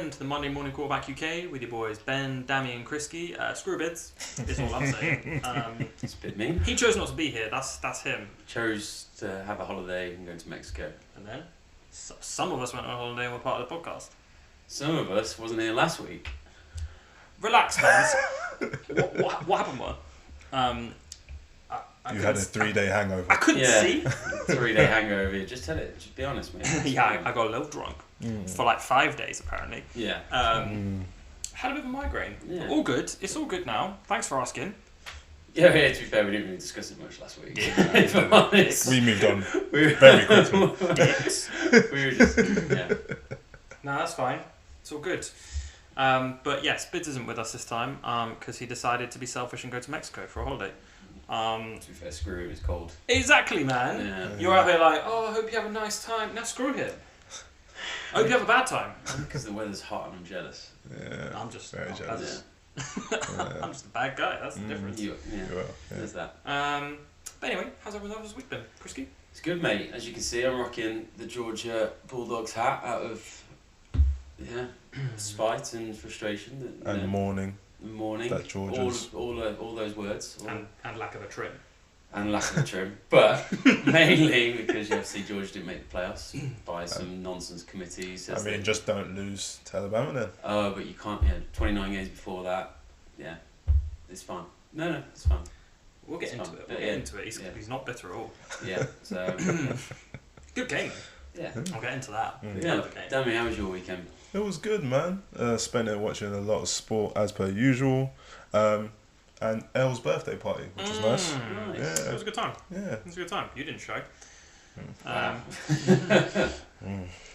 welcome to the Monday Morning Quarterback UK with your boys Ben, Dami and Kriski. Screw bids, is all I'm saying. It's a bit mean. He chose not to be here, that's him. Chose to have a holiday and go to Mexico. And then, some of us went on holiday and were part of the podcast. Some of us wasn't here last week. Relax, fans. what happened was, you had a 3-day hangover. I couldn't see. 3-day hangover. Just tell it. Just be honest, mate. Yeah, I got a little drunk for like 5 days apparently. Yeah. Had a bit of a migraine. Yeah. All good. It's all good now. Thanks for asking. Yeah, to be fair, we didn't really discuss it much last week. If I'm honest. We moved on very quickly. Dicks. We were just, yeah. No, that's fine. It's all good. But yes, Bids isn't with us this time because he decided to be selfish and go to Mexico for a holiday. To be fair, screw it was cold. Exactly, man. Yeah. You're out there like, oh, I hope you have a nice time. Now screw him. I hope you have a bad time. Because the weather's hot and I'm jealous. Yeah, I'm just very jealous. I'm just a bad guy. That's the difference. Yeah. Well, yeah. There's that. But anyway, how's everyone else's week been? Kriski? It's good, mate. As you can see, I'm rocking the Georgia Bulldogs hat out of spite and frustration. And mourning. Morning. That Georgia's. All those words. And lack of a trim. And lack of a trim. But mainly because obviously Georgia didn't make the playoffs by some nonsense committees. I mean, just don't lose to Alabama then. Oh, but you can't. Yeah, 29 games before that. Yeah, it's fine. No, it's fine. We'll get into it. He's not bitter at all. Yeah. So. Good game. Yeah. I'll get into that. Yeah. Dami, how was your weekend? It was good, man. Spent it watching a lot of sport as per usual. And Elle's birthday party, which was nice. Nice. It was a good time. Yeah. It was a good time. You didn't show.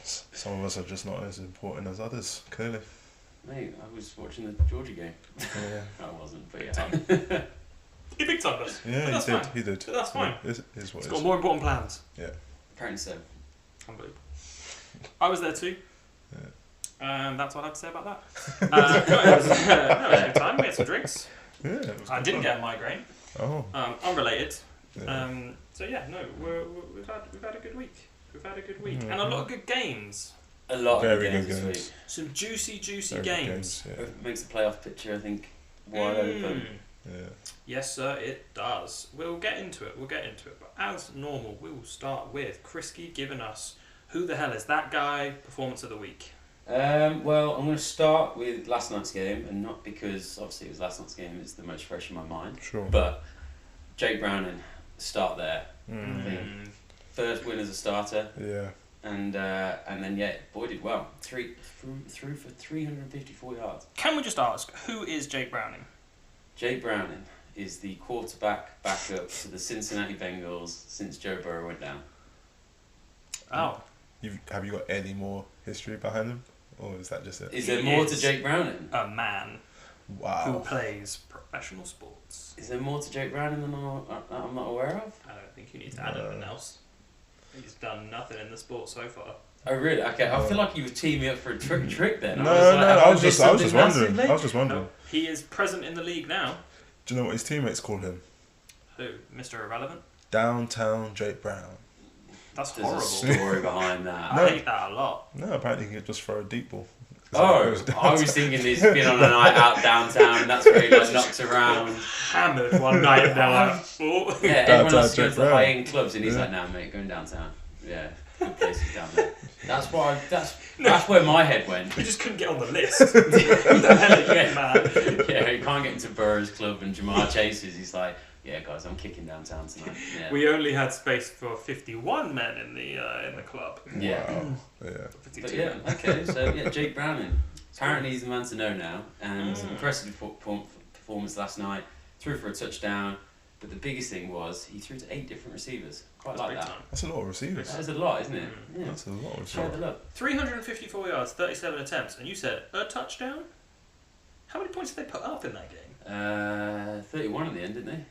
Some of us are just not as important as others, clearly. Mate, I was watching the Georgia game. Yeah. I wasn't, but yeah. He big timed us. Yeah, he did. But that's fine. Yeah, it's He's got more important plans. Yeah. Apparently so. Unbelievable. I was there too. Yeah. That's what I have to say about that. It was a good time. We had some drinks. Yeah, it was I good didn't fun. get a migraine. Oh. Unrelated. Yeah. So yeah, no, we've had a good week. We've had a good week and a lot of good games. A lot Very of games good this games. week. Some juicy Very good games. Yeah. It makes the playoff picture, I think, wide open. Yeah. Yes, sir, it does. We'll get into it. But as normal, we'll start with Kriski giving us who the hell is that guy performance of the week. Well, I'm going to start with last night's game, and not because obviously it was last night's game; it's the most fresh in my mind. Sure. But Jake Browning, start there. I think first win as a starter. Yeah. And then boy did well. Threw for 354 yards. Can we just ask who is Jake Browning? Jake Browning is the quarterback backup to the Cincinnati Bengals since Joe Burrow went down. Oh. Have you got any more history behind him? Or is that just it? Is there more to Jake Browning? A man who Wow. plays professional sports. Is there more to Jake Browning than I'm not aware of? I don't think you need to add anything else. He's done nothing in the sport so far. Oh really? Okay, I feel like you were teeing me up for a trick then. No, I was just wondering. I was just wondering. No, he is present in the league now. Do you know what his teammates call him? Who? Mr. Irrelevant? Downtown Jake Brown. That's There's horrible. a story behind that. I hate that a lot. No, apparently he could just throw a deep ball. I was thinking he's been on a night out downtown and that's where he knocked around. Hammered one night now. Yeah, everyone else Jake goes to the high-end clubs and he's like, nah mate, going downtown. Yeah, good places down there. That's where my head went. We just couldn't get on the list. Who the hell are you, man? Yeah, he can't get into Burrow's club and Jamar Chase's. He's like, yeah, guys, I'm kicking downtown tonight. Yeah. We only had space for 51 men in the club. Yeah. Wow. Yeah. 52 But yeah, men. okay, so yeah, Jake Browning. Apparently he's the man to know now. And impressive performance last night. Threw for a touchdown. But the biggest thing was he threw to 8 different receivers. Quite like that. That's a lot of receivers. That is a lot, isn't it? Yeah. That's a lot of Share receivers. the love. 354 yards, 37 attempts, and you said a touchdown? How many points did they put up in that game? 31 in the end, didn't they?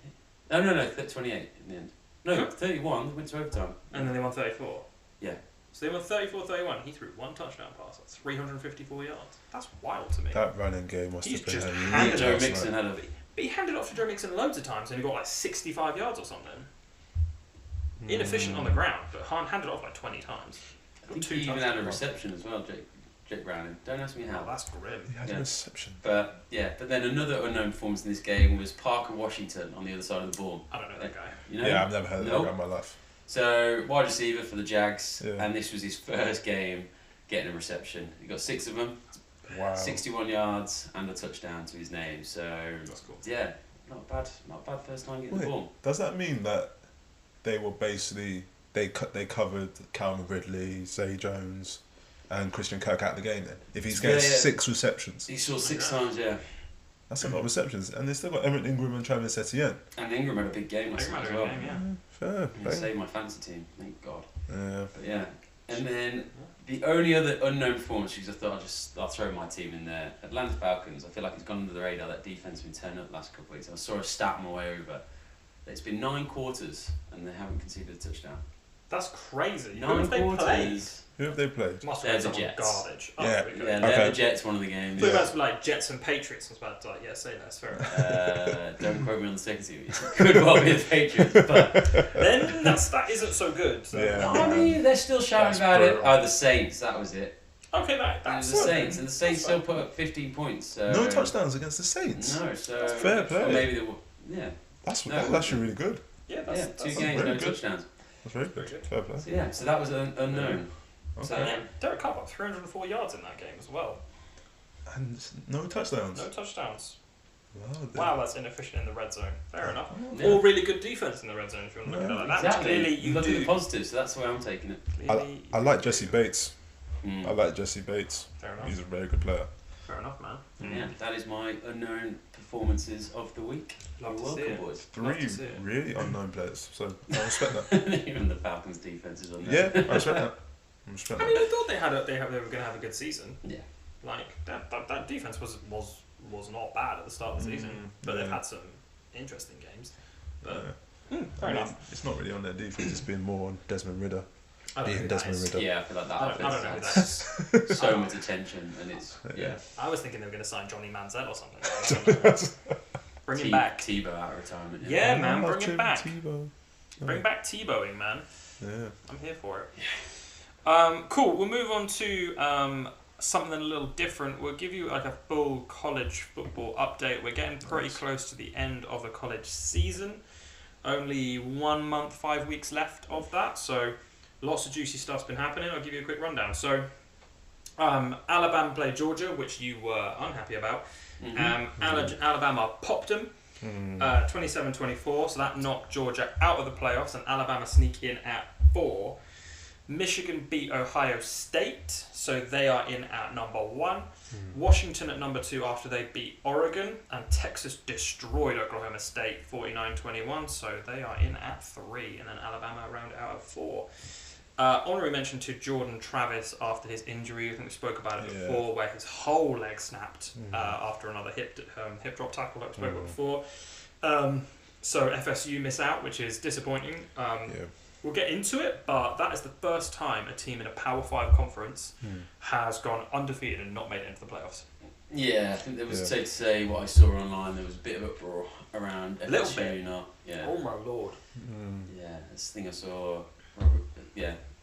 No, 28 in the end. No, Huh? 31, they went to overtime. And then they won 34. Yeah. So they won 34-31. He threw 1 touchdown pass. That's 354 yards. That's wild to me. That running game must He's have been just a handed Joe last Mixon had a... But he handed off to Joe Mixon loads of times and he got like 65 yards or something. Inefficient on the ground, but Han handed off like 20 times. I think he even had a reception as well, Jake Jake Browning. Don't ask me Oh, how. that's grim. He had Yeah. a reception. But then another unknown performance in this game was Parker Washington on the other side of the ball. I don't know that guy. You know? Yeah, I've never heard of Nope. that in my life. So, wide receiver for the Jags, Yeah. and this was his first game getting a reception. He got 6 of them, Wow. 61 yards, and a touchdown to his name. So, That's cool. yeah, not bad first time getting the Wait. ball. Does that mean that they were basically they covered Calvin Ridley, Zay Jones, and Christian Kirk out of the game then? If he's getting 6 receptions, He saw 6 times, yeah. that's a lot of receptions, and they still got Emmett Ingram and Travis Etienne. And Ingram had a big game last night as well. Yeah. Fair He play. saved my fantasy team, thank God. Yeah. But yeah, and then the only other unknown performance, because I thought I'll throw my team in there. Atlanta Falcons. I feel like it's gone under the radar. That defense has been turning up the last couple of weeks. I saw a stat on my way over. It's been 9 quarters and they haven't conceded a touchdown. That's crazy. Who 9 have they played? quarters. Who have they played? Must They're have the been someone Jets. garbage. Yeah. there we go. Yeah, Okay. they're the Jets. One of the games. I thought about like Jets and Patriots. I was about to like, yeah, say that. Fair enough. Don't quote me on the second team. Could well be the Patriots, but Then that isn't so good. So. Yeah. I mean they're still shouting That's about it. brutal. Oh, the Saints. That was it. Okay, It was that's the Saints, and the Saints That's still fine. put up 15 points. So No touchdowns against the Saints. No, so That's fair play. or maybe they will. Yeah, That's No, actually really good. Yeah, yeah. that's 2 that's games, very no good. touchdowns. That's very Very good. good. Fair play. So yeah, so that was unknown. Okay. So Yeah, Derek Carr got 304 yards in that game as well. And no touchdowns. No touchdowns. Wow. Wow, that's inefficient in the red zone. Fair enough. Yeah. Or really good defense in the red zone if you want to look at it like that. Exactly. Clearly, you you look at the do. positives, so that's the way I'm taking it. Clearly, I like Jesse Bates. Mm. I like Jesse Bates. Fair enough. He's a very good player. Fair enough, man. Yeah, that is my unknown performances of the week. Love You're to see welcome, it. boys. Love 3 to see it. really unknown players. So I respect that. Even the Falcons' defense is on Yeah, there. I respect that. I respect I mean, that. I thought they were going to have a good season. Yeah. Like that defense was not bad at the start of the season, but they've yeah. had some interesting games. But Yeah. fair I mean, enough. it's not really on their defense. It's been more on Desmond Ritter. I don't know Being who that Desmond is. Ritter. Yeah, I feel like that I don't know who offense that is. has so much attention, and it's yeah. I was thinking they were going to sign Johnny Manziel or something. I don't know. Bring him back. Tebow out of retirement. Yeah, man, Oh, bring him Tim back. Tebow. Bring back Tebowing, man. Yeah. I'm here for it. Cool. We'll move on to something a little different. We'll give you like a full college football update. We're getting pretty close to the end of the college season. Only 1 month, 5 weeks left of that. So lots of juicy stuff's been happening. I'll give you a quick rundown. So Alabama played Georgia, which you were unhappy about. Alabama popped them. 27-24, so that knocked Georgia out of the playoffs, and Alabama sneak in at 4. Michigan beat Ohio State, so they are in at number 1. Washington at number 2 after they beat Oregon, and Texas destroyed Oklahoma State 49-21, so they are in at 3, and then Alabama round out of 4. Honorary mention to Jordan Travis after his injury. I think we spoke about it before, where his whole leg snapped after another hip drop tackle that we spoke about before. So FSU miss out, which is disappointing. We'll get into it, but that is the first time a team in a Power 5 conference has gone undefeated and not made it into the playoffs. Yeah, I think there was safe to say what I saw online. There was a bit of uproar around FSU. Little bit. Not, yeah. Oh my lord. Yeah, this thing I saw.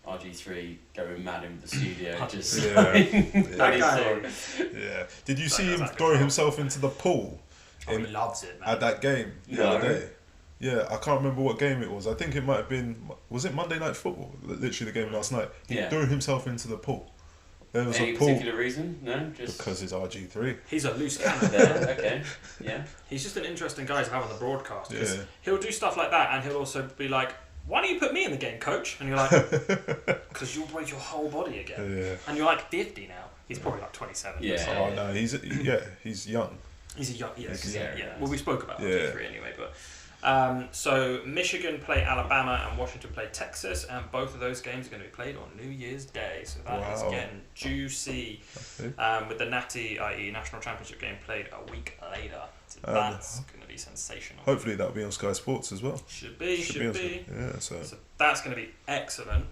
RG3 going mad in the studio. Just That guy. Yeah. Did you see him That's throw good. himself into the pool Oh, he loves it, man. at that game the No. other day? Yeah, I can't remember what game it was. I think it might have been. Was it Monday Night Football? Literally the game last night. He threw himself into the pool. There was Any a pool particular reason? No, just because it's RG3. He's a loose cannon. there. Okay, yeah. He's just an interesting guy to have on the broadcast. 'Cause Yeah. he'll do stuff like that, and he'll also be like, "Why don't you put me in the game, coach?" And you're like, "Because you'll break your whole body again." Yeah. And you're like 50 now. He's probably like 27. Yeah. So Oh no, he's young. he's a young. Yes. Yeah. Yeah. Well, we spoke about Yeah. RG3 anyway, but. So Michigan play Alabama and Washington play Texas, and both of those games are going to be played on New Year's Day. So that is getting juicy. With the Natty, i.e. National Championship game, played a week later. So that's going to be sensational. Hopefully that'll be on Sky Sports as well. Should be. Yeah, so That's going to be excellent.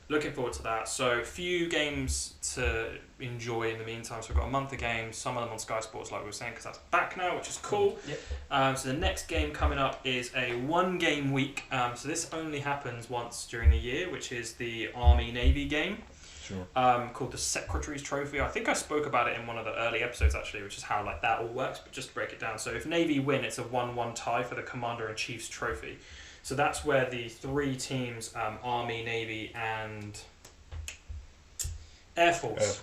Looking forward to that. So few games to enjoy in the meantime. So we've got a month of games, some of them on Sky Sports like we were saying, because that's back now, which is cool. Yep. So the next game coming up is a 1-game week. So this only happens once during the year, which is the Army-Navy game. called the Secretary's Trophy. I think I spoke about it in one of the early episodes actually, which is how like that all works. But just to break it down, so if Navy win, it's a 1-1 tie for the Commander-in-Chief's Trophy. So that's where the three teams, Army, Navy, and Air Force,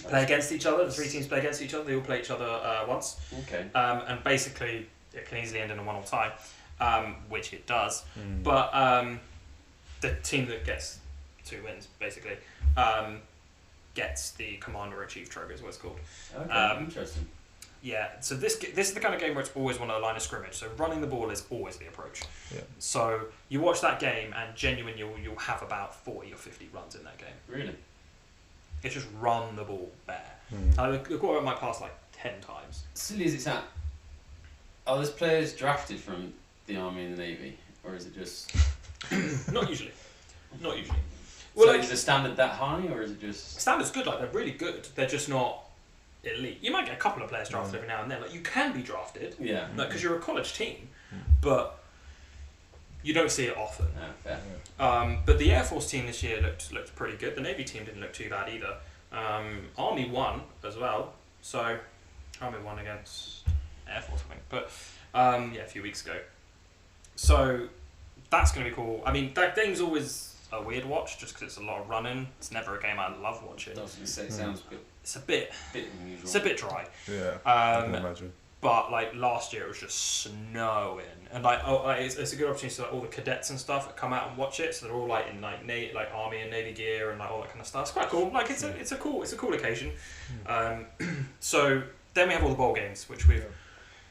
play against each other. The three teams play against each other. They all play each other once. Okay. And basically, it can easily end in a 1-1 tie, which it does. But the team that gets 2 wins, basically, gets the Commander-in-Chief Trophy, is what it's called. Okay, interesting. Yeah, so this is the kind of game where it's always one of the line of scrimmage. So running the ball is always the approach. Yeah. So you watch that game, and genuinely you'll have about 40 or 50 runs in that game. Really? It's just run the ball bare. The quarterback might pass like 10 times. Silly as it's at, are those players drafted from the Army and the Navy, or is it just... Not usually. Well, So like, is the standard that high, or is it just... Standard's good, like they're really good. They're just not elite. You might get a couple of players drafted every now and then. Like you can be drafted, Yeah. like because you're a college team, but you don't see it often. No, fair. But the Air Force team this year looked pretty good. The Navy team didn't look too bad either. Army won as well, so Army won against Air Force, I think. But a few weeks ago. So that's going to be cool. I mean, that game's always a weird watch just because it's a lot of running. It's never a game I love watching. I was going to say, it sounds a bit It's a bit unusual. It's a bit dry. Yeah, I can imagine. But like last year, it was just snowing, and it's a good opportunity to like all the cadets and stuff come out and watch it. So they're all like in like Army and Navy gear and like all that kind of stuff. It's quite cool. Like it's a cool occasion. So then we have all the bowl games, which we've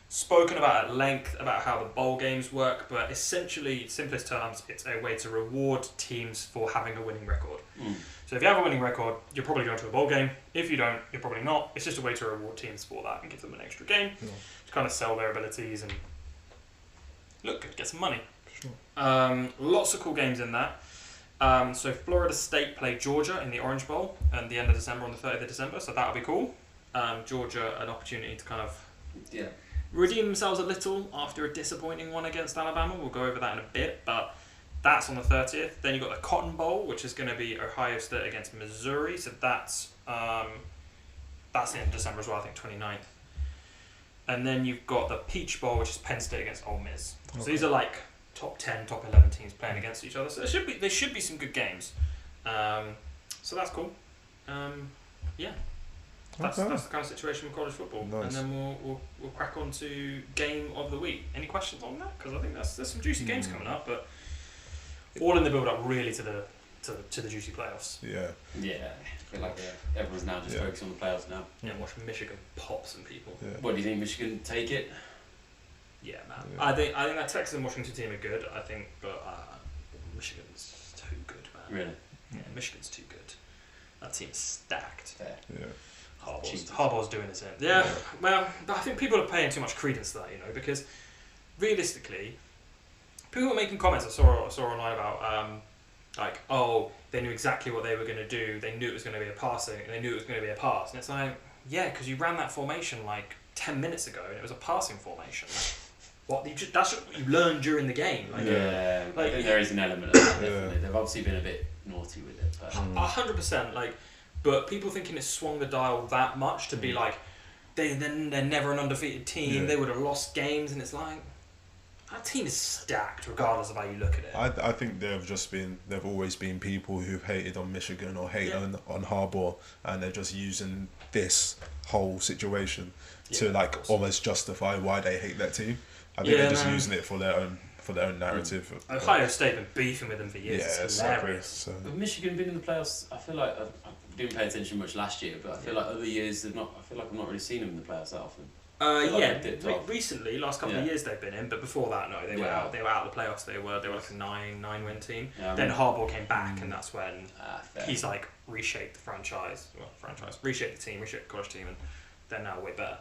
spoken about at length about how the bowl games work. But essentially, simplest terms, it's a way to reward teams for having a winning record. So if you have a winning record, you're probably going to a bowl game. If you don't, you're probably not. It's just a way to reward teams for that and give them an extra game to kind of sell their abilities and look good, get some money. Sure. Lots of cool games in that. So Florida State play Georgia in the Orange Bowl at the end of December, on the 30th of December. So that'll be cool. Georgia, an opportunity to kind of redeem themselves a little after a disappointing one against Alabama. We'll go over that in a bit, but that's on the 30th. Then you've got the Cotton Bowl, which is going to be Ohio State against Missouri. So that's in December as well, I think 29th. And then you've got the Peach Bowl, which is Penn State against Ole Miss. So these are like top 10, top 11 teams playing against each other. So there should be some good games. So that's cool. That's the kind of situation with college football. Nice. And then we'll crack on to game of the week. Any questions on that? Because I think there's some juicy games coming up, but all in the build up really to the juicy playoffs. Yeah. I feel like everyone's now just focused on the playoffs now. Yeah, watch Michigan pop some people. Yeah. What do you think, Michigan take it? Yeah, man. Yeah. I think that Texas and Washington team are good. I think, but Michigan's too good, man. Really? Yeah, Michigan's too good. That team is stacked. Fair. Yeah. Harbaugh's doing his thing. Yeah, well, I think people are paying too much credence to that, because realistically, people were making comments I saw online about they knew exactly what they were going to do. They knew it was going to be a passing, and they knew it was going to be a pass. And it's like, yeah, because you ran that formation like 10 minutes ago, and it was a passing formation. That's what you learned during the game. I think there is an element of that, definitely. They've obviously been a bit naughty with it. 100%. But people thinking it swung the dial that much to be like, they're never an undefeated team. Yeah. They would have lost games, and it's like, that team is stacked regardless of how you look at it. I think they've always been people who've hated on Michigan or hated on Harbaugh, and they're just using this whole situation to almost justify why they hate that team. I think they're just using it for their own narrative. Ohio State have been beefing with them for years. Yeah, it's hilarious. So. But Michigan been in the playoffs. I feel like I didn't pay attention much last year, but I feel like other years they've not. I feel like I've not really seen them in the playoffs that often. Recently, last couple of years they've been in, but before that, no, they were out. They were out of the playoffs. They were like a 9-win team. Yeah, then Harbaugh came back, and that's when he's like reshaped the franchise. Reshaped the team, reshaped the college team, and they're now way better.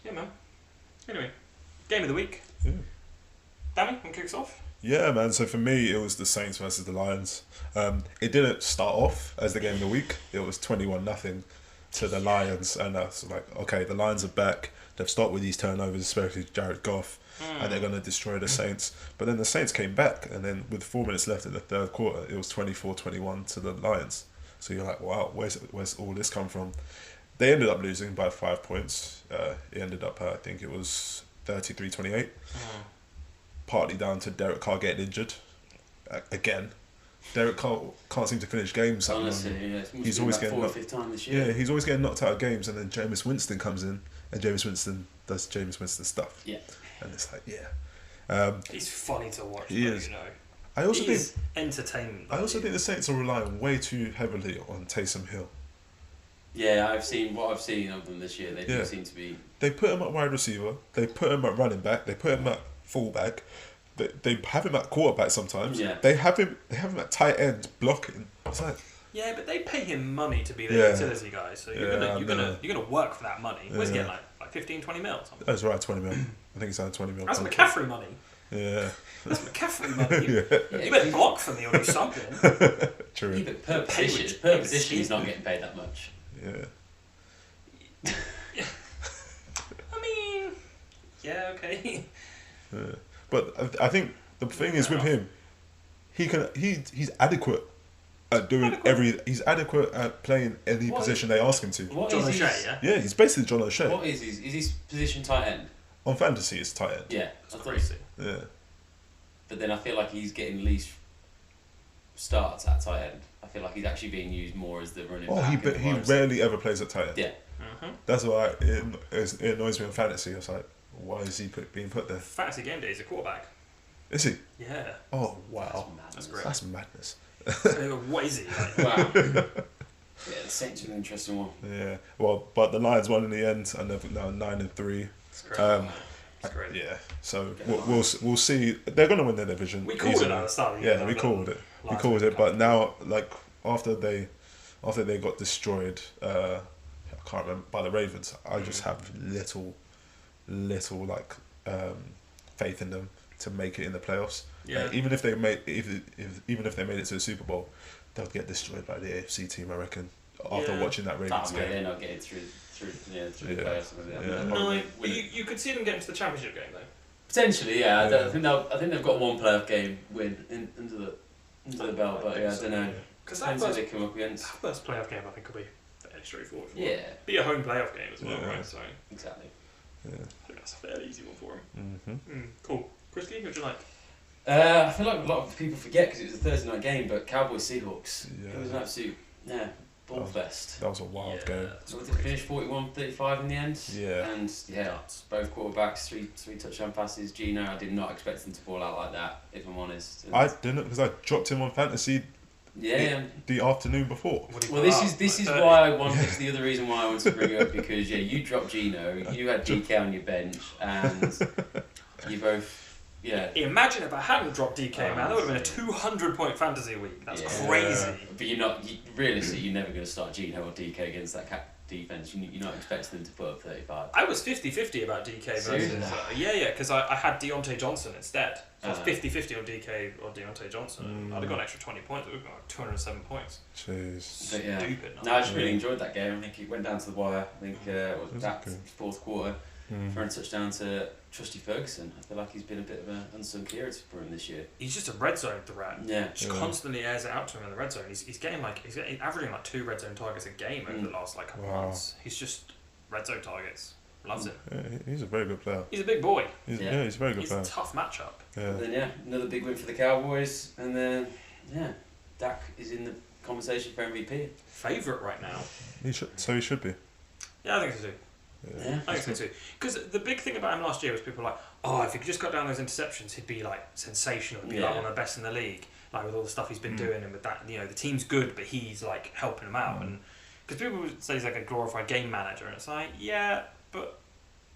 Yeah, man. Anyway, game of the week. Yeah. Dami, want to kick us off? Yeah, man. So for me, it was the Saints versus the Lions. It didn't start off as the game of the week. It was 21-0. to the Lions, and that's like, okay, the Lions are back. They've stopped with these turnovers, especially Jared Goff, and they're going to destroy the Saints. But then the Saints came back, and then with 4 minutes left in the third quarter, it was 24-21 to the Lions. So you're like, wow, where's all this come from? They ended up losing by 5 points. It ended up, I think it was 33-28. Partly down to Derek Carr getting injured again. Derek Carr can't seem to finish games. Honestly, yeah. He's always getting fourth or fifth time this year. Yeah, he's always getting knocked out of games, and then Jameis Winston comes in, and Jameis Winston does Jameis Winston stuff. Yeah, and it's like, yeah. He's funny to watch. He is. You know. I also think entertainment. I also think the Saints are relying way too heavily on Taysom Hill. Yeah, I've seen of them this year. They do seem to be. They put him at wide receiver. They put him at running back. They put him at fullback. They have him at quarterback sometimes. Yeah. They have him at tight end blocking. It's like, yeah, but they pay him money to be their utility guy, so you're gonna work for that money. Where's he getting like 15, 20 mil or something? That's right, 20 mil. I think it's like 20 mil. That's McCaffrey money. Yeah. That's McCaffrey money. You better block for me or do something. True. Yeah, but per position, he's not getting paid that much. Yeah. I mean, yeah, okay. Yeah. But I think the thing is with him, he's adequate at doing he's adequate at playing any position they ask him to. John O'Shea, yeah? Yeah, he's basically John O'Shea. What is his position tight end? On fantasy, it's tight end. Yeah, That's crazy. Yeah. But then I feel like he's getting least starts at tight end. I feel like he's actually being used more as the running back. He rarely ever plays at tight end. Yeah. That's why it annoys me in fantasy. It's like, why is he being put there? Fantasy game day, he's a quarterback. Is he? Yeah. Oh, wow. That's great. That's madness. What is he? Like, Wow. Yeah, the Saints are an interesting one. Yeah. Well, but the Lions won in the end, and they're now 9-3. That's great. That's great. Yeah. So we'll see. They're gonna win their division. We called it at the start of the year. Yeah, we called it. We called it. But now, like after they got destroyed, I can't remember, by the Ravens. I just have little like faith in them to make it in the playoffs. Yeah. Even if they made it to the Super Bowl, they'll get destroyed by the AFC team, I reckon. After watching that Ravens game, they're not getting through the playoffs. No, but you could see them getting to the championship game though. Potentially, yeah. I think they've got one playoff game win into the belt, but I don't know. Because depends who they come up against. That first playoff game, I think, will be fairly straightforward. Yeah. Be a home playoff game as well, right? So Exactly. Yeah. I think that's a fairly easy one for him. Mm-hmm. Cool. Kriski, who'd you like? I feel like a lot of people forget because it was a Thursday night game, but Cowboys Seahawks. Yeah. It was an absolute ball fest. That was a wild game. So it finished 41-35 in the end. Yeah. And both quarterbacks, three touchdown passes. Gino, I did not expect him to ball out like that, if I'm honest. And I didn't, because I dropped him on fantasy. Yeah. The afternoon before. Well, this is why I wanted. It's the other reason why I wanted to bring it up, because you dropped Gino, you had DK on your bench, and you both. Yeah. Imagine if I hadn't dropped DK, man. That would have been a 200-point fantasy week. That's crazy. But realistically, you're never going to start Gino or DK against that defense. You're not expecting them to put up 35. I was 50-50 about DK versus... because I had Deontay Johnson instead. So I was 50-50 on DK or Deontay Johnson. I'd have got an extra 20 points. It would have got 207 points. Jeez. Stupid. No, I just really enjoyed that game. I think it went down to the wire. I think that fourth quarter. For a touchdown to Trusty Ferguson. I feel like he's been a bit of an unsung hero for him this year. He's just a red zone threat. Yeah. Just constantly airs it out to him in the red zone. He's averaging like 2 red zone targets a game over the last couple of months. He's just red zone targets. Loves it. Yeah, he's a very good player. He's a big boy. He's a very good he's player. He's a tough matchup. Yeah. And then another big win for the Cowboys, and then Dak is in the conversation for MVP. Favourite right now. He should be. Yeah, I think so too. Yeah. I think so too. Because the big thing about him last year was people were like, oh, if he just got down those interceptions, he'd be like sensational. He'd be like one of the best in the league. Like with all the stuff he's been doing, and with that, the team's good, but he's like helping them out. And because people would say he's like a glorified game manager, and it's like, yeah, but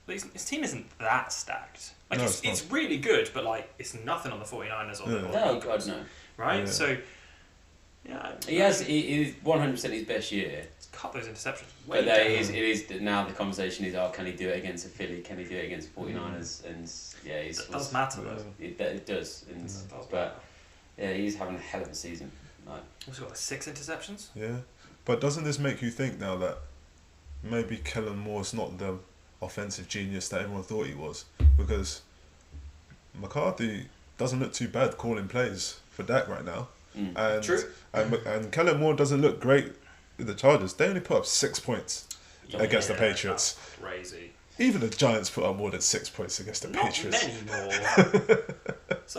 his team isn't that stacked. Like it's really good, but like it's nothing on the 49ers or the No, God no. Right? Yeah. So he is 100% his best year. Cut those interceptions. But it is now the conversation is, can he do it against a Philly? Can he do it against 49ers? And it does matter though. It does. But he's having a hell of a season. What's he got, 6 interceptions? Yeah, but doesn't this make you think now that maybe Kellen Moore's not the offensive genius that everyone thought he was, because McCarthy doesn't look too bad calling plays for Dak right now. And, True. And Kellen Moore doesn't look great with the Chargers. They only put up 6 points against the Patriots. That's crazy. Even the Giants put up more than 6 points against the Not Patriots. many more. That's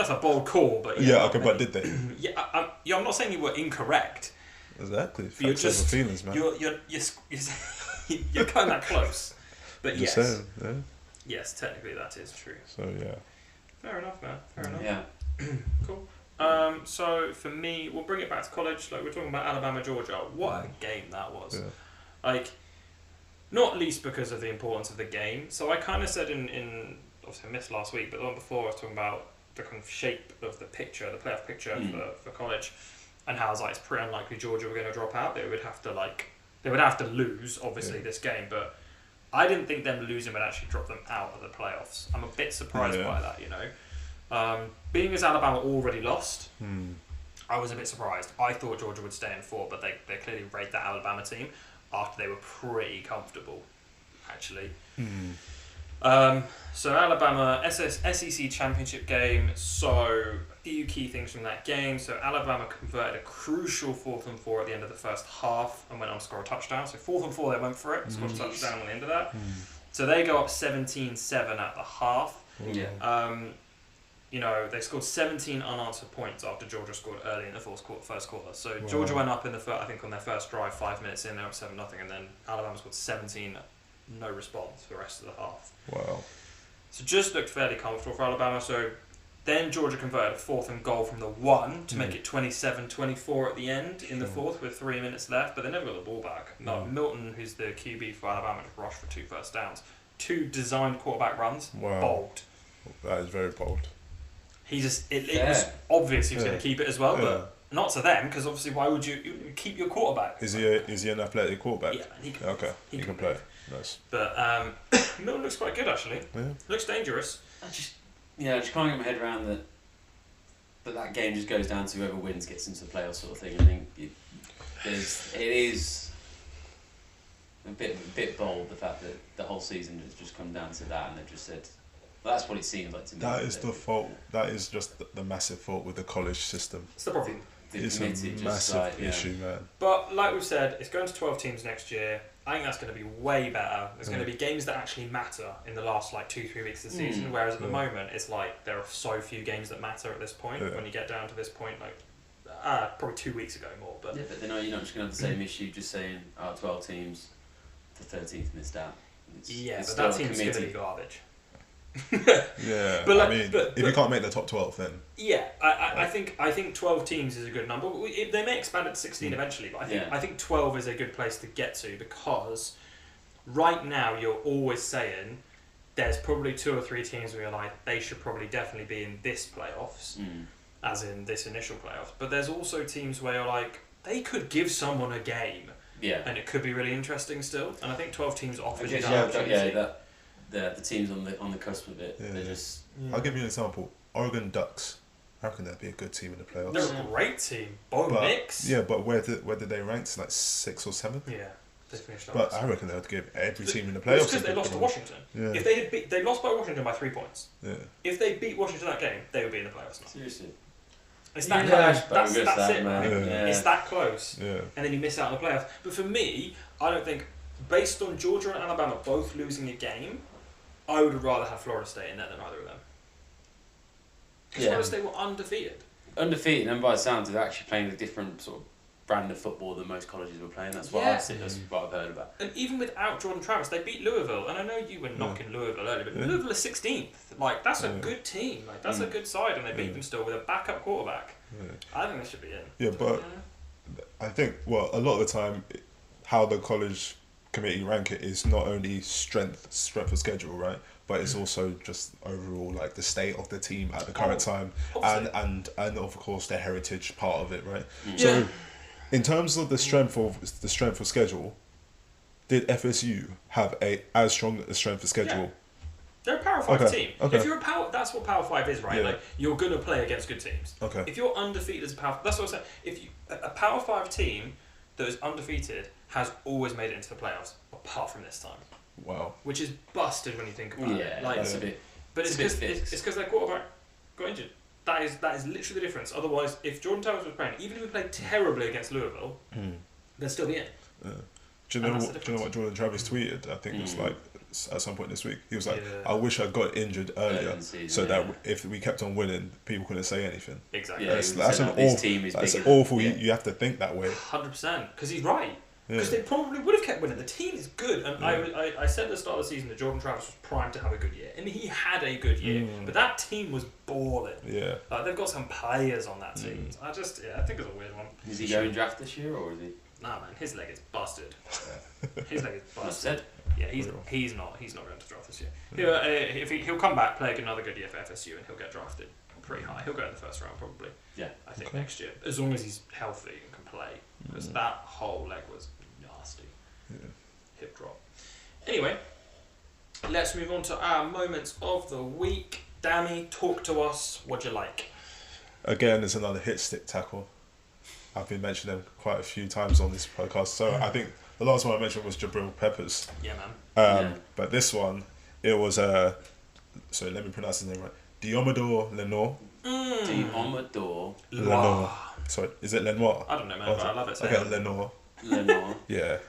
a bold call, but But did they? I'm not saying you were incorrect. Exactly. You're Facts over just feelings, man. You're kind of close. But Just yes, saying, yeah. yes, technically that is true. So yeah. Fair enough, man. Fair enough. Yeah. Cool. So for me, we'll bring it back to college. Like we're talking about Alabama, Georgia. What a game that was! Yeah. Like, not least because of the importance of the game. So I kind of said in obviously I missed last week, but the one before I was talking about the kind of shape of the picture, the playoff picture for college, and how I was like, it's pretty unlikely Georgia were going to drop out. They would have to lose obviously this game, but I didn't think them losing would actually drop them out of the playoffs. I'm a bit surprised by that, you know. Being as Alabama already lost, I was a bit surprised. I thought Georgia would stay in 4, but they clearly raided that Alabama team after they were pretty comfortable, actually. So Alabama, SEC championship game, so a few key things from that game. So Alabama converted a crucial 4th and 4 at the end of the first half and went on to score a touchdown. So 4th and 4, they went for it, scored a touchdown on the end of that. So they go up 17-7 at the half. You know, they scored 17 unanswered points after Georgia scored early in the first quarter. So Georgia went up in the I think on their first drive, 5 minutes in, they were up 7-0, and then Alabama scored 17, no response for the rest of the half. Wow. So just looked fairly comfortable for Alabama. So then Georgia converted a 4th and goal from the 1 to make it 27-24 at the end in the 4th with 3 minutes left, but they never got the ball back. No, Milton, who's the QB for Alabama, just rushed for 2 first downs. 2 designed quarterback runs, bold. That is very bold. He just, it was obvious he was going to keep it as well, but not to them, because obviously why would you keep your quarterback? Is he an athletic quarterback? Yeah, he can play. Nice. But Milton looks quite good actually. Yeah. Looks dangerous. I just can't get my head around that game just goes down to whoever wins gets into the playoffs sort of thing. I think it is a bit bold, the fact that the whole season has just come down to that, and they've just said, well, that's what it seems like to me. That is the fault. That is just the massive fault with the college system. It's the problem. It's a massive issue, man. But like we've said, it's going to 12 teams next year. I think that's going to be way better. There's going to be games that actually matter in the last 2-3 weeks of the season, whereas at the moment it's like there are so few games that matter at this point. When you get down to this point, probably 2 weeks ago more. But but then you're not just going to have the same issue just saying 12 teams, the 13th missed out. But that team's going to be garbage. But I mean, if you can't make the top 12, then I think 12 teams is a good number. They may expand it to 16 eventually, but I think 12 is a good place to get to, because right now you're always saying there's probably 2 or 3 teams where you're like, they should probably definitely be in this playoffs, as in this initial playoffs. But there's also teams where you're like, they could give someone a game, and it could be really interesting still. And I think 12 teams offers you that opportunity. The teams on the cusp of it, they're just... I'll give you an example. Oregon Ducks. I reckon that'd be a good team in the playoffs. They're a great team. Bo Nix. Yeah, but where did they rank? Like 6th or 7th? Yeah. They finished but I reckon they would give every team in the playoffs. Because they lost to Washington. Yeah. If they lost by Washington by 3 points. Yeah. If they beat Washington that game, they would be in the playoffs now. Seriously. It's that close. That's it, man. Yeah. It's that close. Yeah. And then you miss out on the playoffs. But for me, I don't think, based on Georgia and Alabama both losing a game, I would rather have Florida State in there than either of them. Because Florida State were undefeated. Undefeated, and by the sounds, they're actually playing a different sort of brand of football than most colleges were playing. That's what that's what I've heard about. And even without Jordan Travis, they beat Louisville. And I know you were knocking Louisville earlier, but Louisville is 16th. That's a good team. That's a good side, and they beat them still with a backup quarterback. I think they should be in. Yeah, but I think, a lot of the time, how the college committee rank it is not only strength of schedule, right? But it's also just overall the state of the team at the current time, and of course the heritage part of it, right? So, in terms of the strength of schedule, did FSU have as strong a strength of schedule? Yeah. They're a Power 5 team. Okay. If you're that's what Power 5 is, right? Yeah. You're gonna play against good teams. Okay. If you're undefeated as a Power, that's what I'm saying. If you a Power 5 team that is undefeated has always made it into the playoffs, apart from this time. Wow. Which is busted when you think about it. Yeah, Like, that's a bit. but it's it's a bit because fixed. their quarterback got injured. That is literally the difference. Otherwise, if Jordan Thomas was playing, even if we played terribly against Louisville, they'd still be in. Do you know what Jordan Travis tweeted? I think it's like at some point this week. He was like, "I wish I got injured earlier, so that if we kept on winning, people couldn't say anything." Exactly. Yeah, that's an his awful. team is That's bigger. awful. Yeah. You have to think that way. 100%, because he's right. Yeah. Because they probably would have kept winning. The team is good, and I said at the start of the season that Jordan Travis was primed to have a good year, and he had a good year. But that team was balling. Yeah. Like, they've got some players on that team. I think it's a weird one. Is he going draft this year or is he? Nah, man, his leg is busted. His leg is Enough busted. said. Yeah, he's not going to draft this year. He'll come back, play another good year for FSU, and he'll get drafted pretty high. He'll go in the first round probably. Yeah. I think next year, as long as he's healthy and can play, because that whole leg was nasty. Yeah. Hip drop. Anyway, let's move on to our moments of the week. Dami, talk to us. What'd you like? Again, there's another hit stick tackle. I've been mentioning them quite a few times on this podcast. So I think the last one I mentioned was Jabril Peppers. Yeah, man. But this one, it was so let me pronounce his name right. Diomedor Lenoir. Diomedor Lenoir. Sorry, is it Lenoir? I don't know, man, but I love it. So Okay, Lenoir. Lenoir. Yeah. Okay.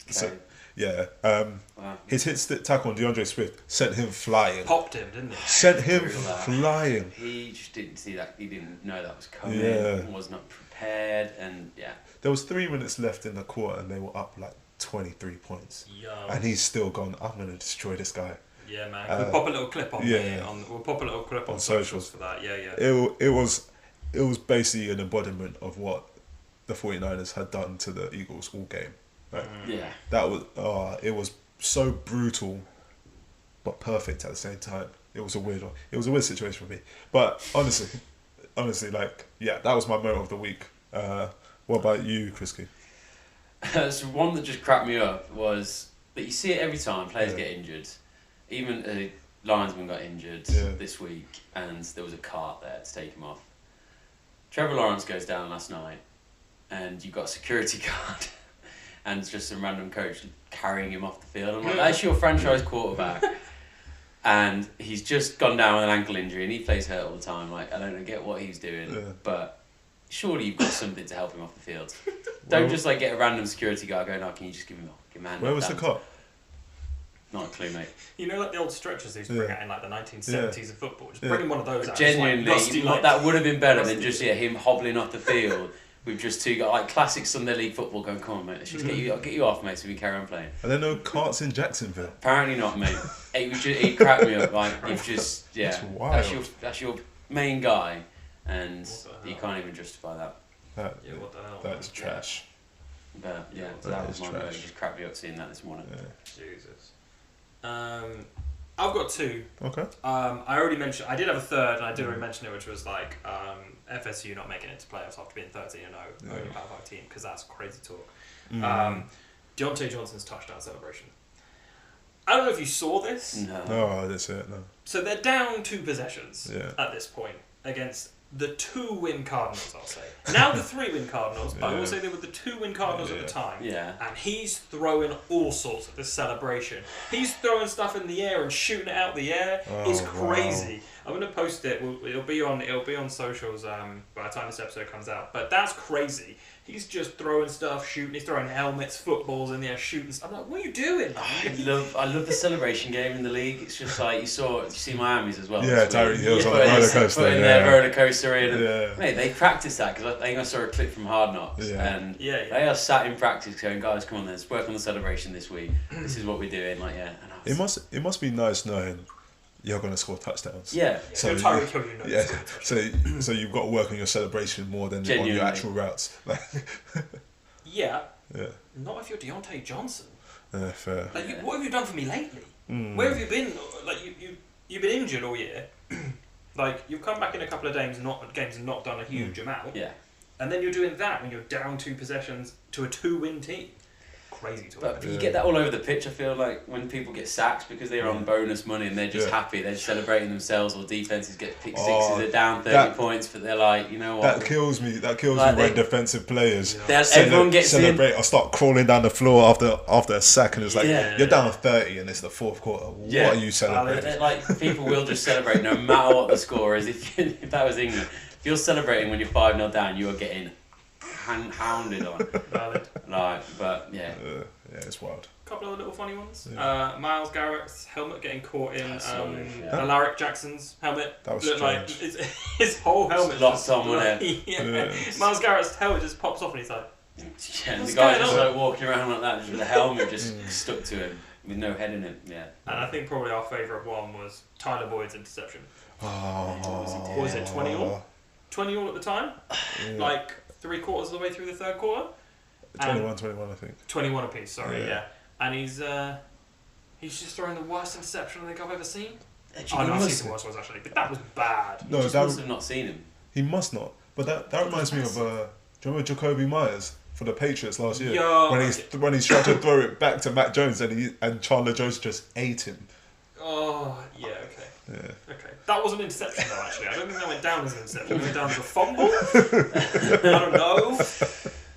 So, yeah. Wow. His hit stick tackle on DeAndre Swift sent him flying. Popped him, didn't he? Sent him Real that. flying. He just didn't see that. He didn't know that was coming. Yeah. Was not prepared, and yeah. There was 3 minutes left in the quarter and they were up like 23 points. Yo. And he's still gone, I'm going to destroy this guy. Yeah, man. We'll pop a little clip on we'll pop a little clip on socials for that. Yeah, yeah. It was basically an embodiment of what the 49ers had done to the Eagles all game. Like, Yeah. that was it was so brutal but perfect at the same time. It was a weird one. It was a weird situation for me. But honestly, like, yeah, that was my moment of the week. What about you, Kriski? So one that just cracked me up was that you see it every time players get injured. Even a linesman got injured this week, and there was a cart there to take him off. Trevor Lawrence goes down last night, and you've got a security guard, and it's just some random coach carrying him off the field. I'm like, that's your franchise quarterback. And he's just gone down with an ankle injury, and he plays hurt all the time. Like, I don't get what he's doing, but surely you've got something to help him off the field. Don't just like get a random security guard going, can you just give him a hand? Where was the cop? Not a clue, mate. You know, like the old stretchers they used to bring out in like the 1970s of football. Just bring him one of those out. Genuinely, just, like, rusty, that would have been better than just him hobbling off the field with just two guys, like classic Sunday League football. Going, come on, mate, let's just get you off, mate, so we can carry on playing. Are there no carts in Jacksonville? Apparently not, mate. It cracked me up. Like, you've just That's wild. That's your main guy, and you can't even justify that. What the hell? That's trash. But yeah, so That that was is my trash. moment. It just cracked me up seeing that this morning. Yeah. Jesus. I've got two. Okay. I already mentioned. I did have a third, and I did already mention it, which was like FSU not making it to playoffs after being 13-0, only Power 5 team, because that's crazy talk. Deontay Johnson's touchdown celebration. I don't know if you saw this. No, that's it. No. So they're down 2 possessions Yeah. at this point against the 2-win Cardinals, I'll say. Now the 3-win Cardinals, but I will say they were the 2-win Cardinals at the time. Yeah. And he's throwing all sorts at this celebration. He's throwing stuff in the air and shooting it out the air. It's crazy. I'm gonna post it. It'll be on socials by the time this episode comes out. But that's crazy. He's just throwing stuff, shooting. He's throwing helmets, footballs in the air, shooting stuff. I'm like, what are you doing? I love the celebration game in the league. It's just like you see Miami's as well. Yeah, Tyreek Hill's on the Putting roller coaster. Putting their roller coaster in. And, Yeah. Mate, they practice that because I think I saw a clip from Hard Knocks. Yeah. And Yeah. they are sat in practice going, guys, come on, let's work on the celebration this week. This is what we're doing. Like, yeah. And I was, It must be nice knowing you're gonna score touchdowns. yeah. So Tyreek Hill, you know. Yeah. So you've got to work on your celebration more than on Genuinely. your actual routes. Yeah. Yeah. Not if you're Deontay Johnson. Fair. Like, what have you done for me lately? Where have you been? Like, you've been injured all year. Like, you've come back in a couple of games and not done a huge amount. Yeah. And then you're doing that when you're down 2 possessions to a 2-win team. crazy to But watch. you get that all over the pitch, I feel like, when people get sacked because they're on bonus money and they're just happy, they're just celebrating themselves, or defenses get pick sixes, they're down 30 points, but they're like, you know what? That kills me. That kills Like me when defensive players everyone gets celebrate or start crawling down the floor after a sack, and it's like Yeah. you're down 30 and it's the fourth quarter. Yeah. What are you celebrating? Like, people will just celebrate no matter what the score is. If that was England, if you're celebrating when you're 5-0 down, you are getting hounded on. Valid. Like, but yeah. Yeah, it's wild. Couple of little funny ones. Yeah. Miles Garrett's helmet getting caught in Yeah. Alaric Jackson's helmet. That was Looked like strange. his whole helmet Locked on, wasn't it? Yeah. Miles Garrett's helmet just pops off and he's like, Yeah, and What's the guy's going just on? like walking around like that, just with a helmet just stuck to him, with no head in it. Yeah. and I think probably our favourite one was Tyler Boyd's interception. Oh, What was it, 20 all? 20 all at the time? Yeah. Like 3/4 of the way through the third quarter? 21, I think. 21 apiece, sorry, Yeah. yeah. And he's just throwing the worst interception I think I've ever seen. Actually, Oh no, he I've must- seen the worst ones actually, but that was bad. No, just that must have not seen him. he must not. But that reminds me of. Do you remember Jacoby Myers for the Patriots last year? Yo, when he's tried to throw it back to Mac Jones and Chandler Jones just ate him. Oh, yeah, okay. Yeah. Okay. That was an interception though, actually. I don't think that went down as an interception. It went down as a fumble. I don't know.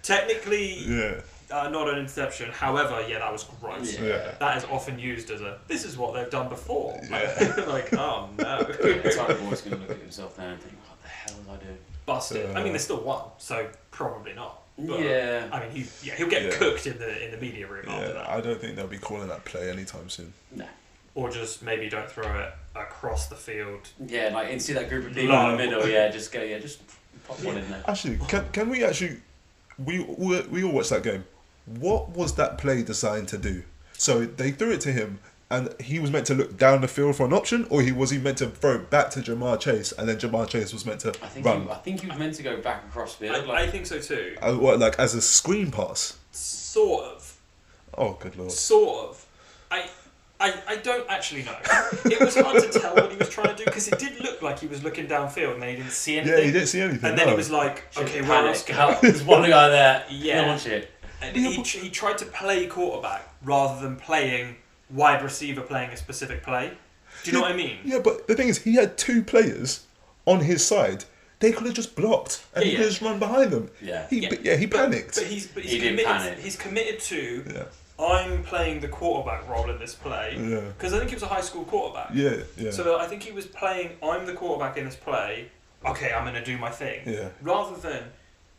Technically, Yeah. not an interception. However, yeah, that was gross. Yeah. That is often used as this is what they've done before. Yeah. Like, oh no. Tyler Boyd's going to look at himself now and think, what the hell did I do? Busted. I mean, they still won, so probably not. But, Yeah. I mean, he'll get Yeah. cooked in the media room after Yeah, that. I don't think they'll be calling that play anytime soon. No. Or just maybe don't throw it across the field. Yeah, like, and see that group of people in the middle, just pop one in there. Actually, can we actually... We all watched that game. What was that play designed to do? So they threw it to him, and he was meant to look down the field for an option, or was he meant to throw it back to Jamar Chase, and then Jamar Chase was meant to run? I think he was meant to go back across field. I think so too. What, like as a screen pass? Sort of. Oh, good lord. Sort of. I don't actually know. It was hard to tell what he was trying to do because it did look like he was looking downfield and then he didn't see anything. Yeah, he didn't see anything. And then he was like, okay, where else panic. can I? There's one guy there. Yeah. Launch it. And he tried to play quarterback rather than playing wide receiver playing a specific play. Do you know what I mean? Yeah, but the thing is, he had two players on his side. They could have just blocked and he could have just run behind them. Yeah. He panicked. But he's He didn't committed. panic. He's committed to. Yeah. I'm playing the quarterback role in this play Yeah. because I think he was a high school quarterback. Yeah, yeah. So I think he was playing. I'm the quarterback in this play. Okay, I'm going to do my thing. Yeah. Rather than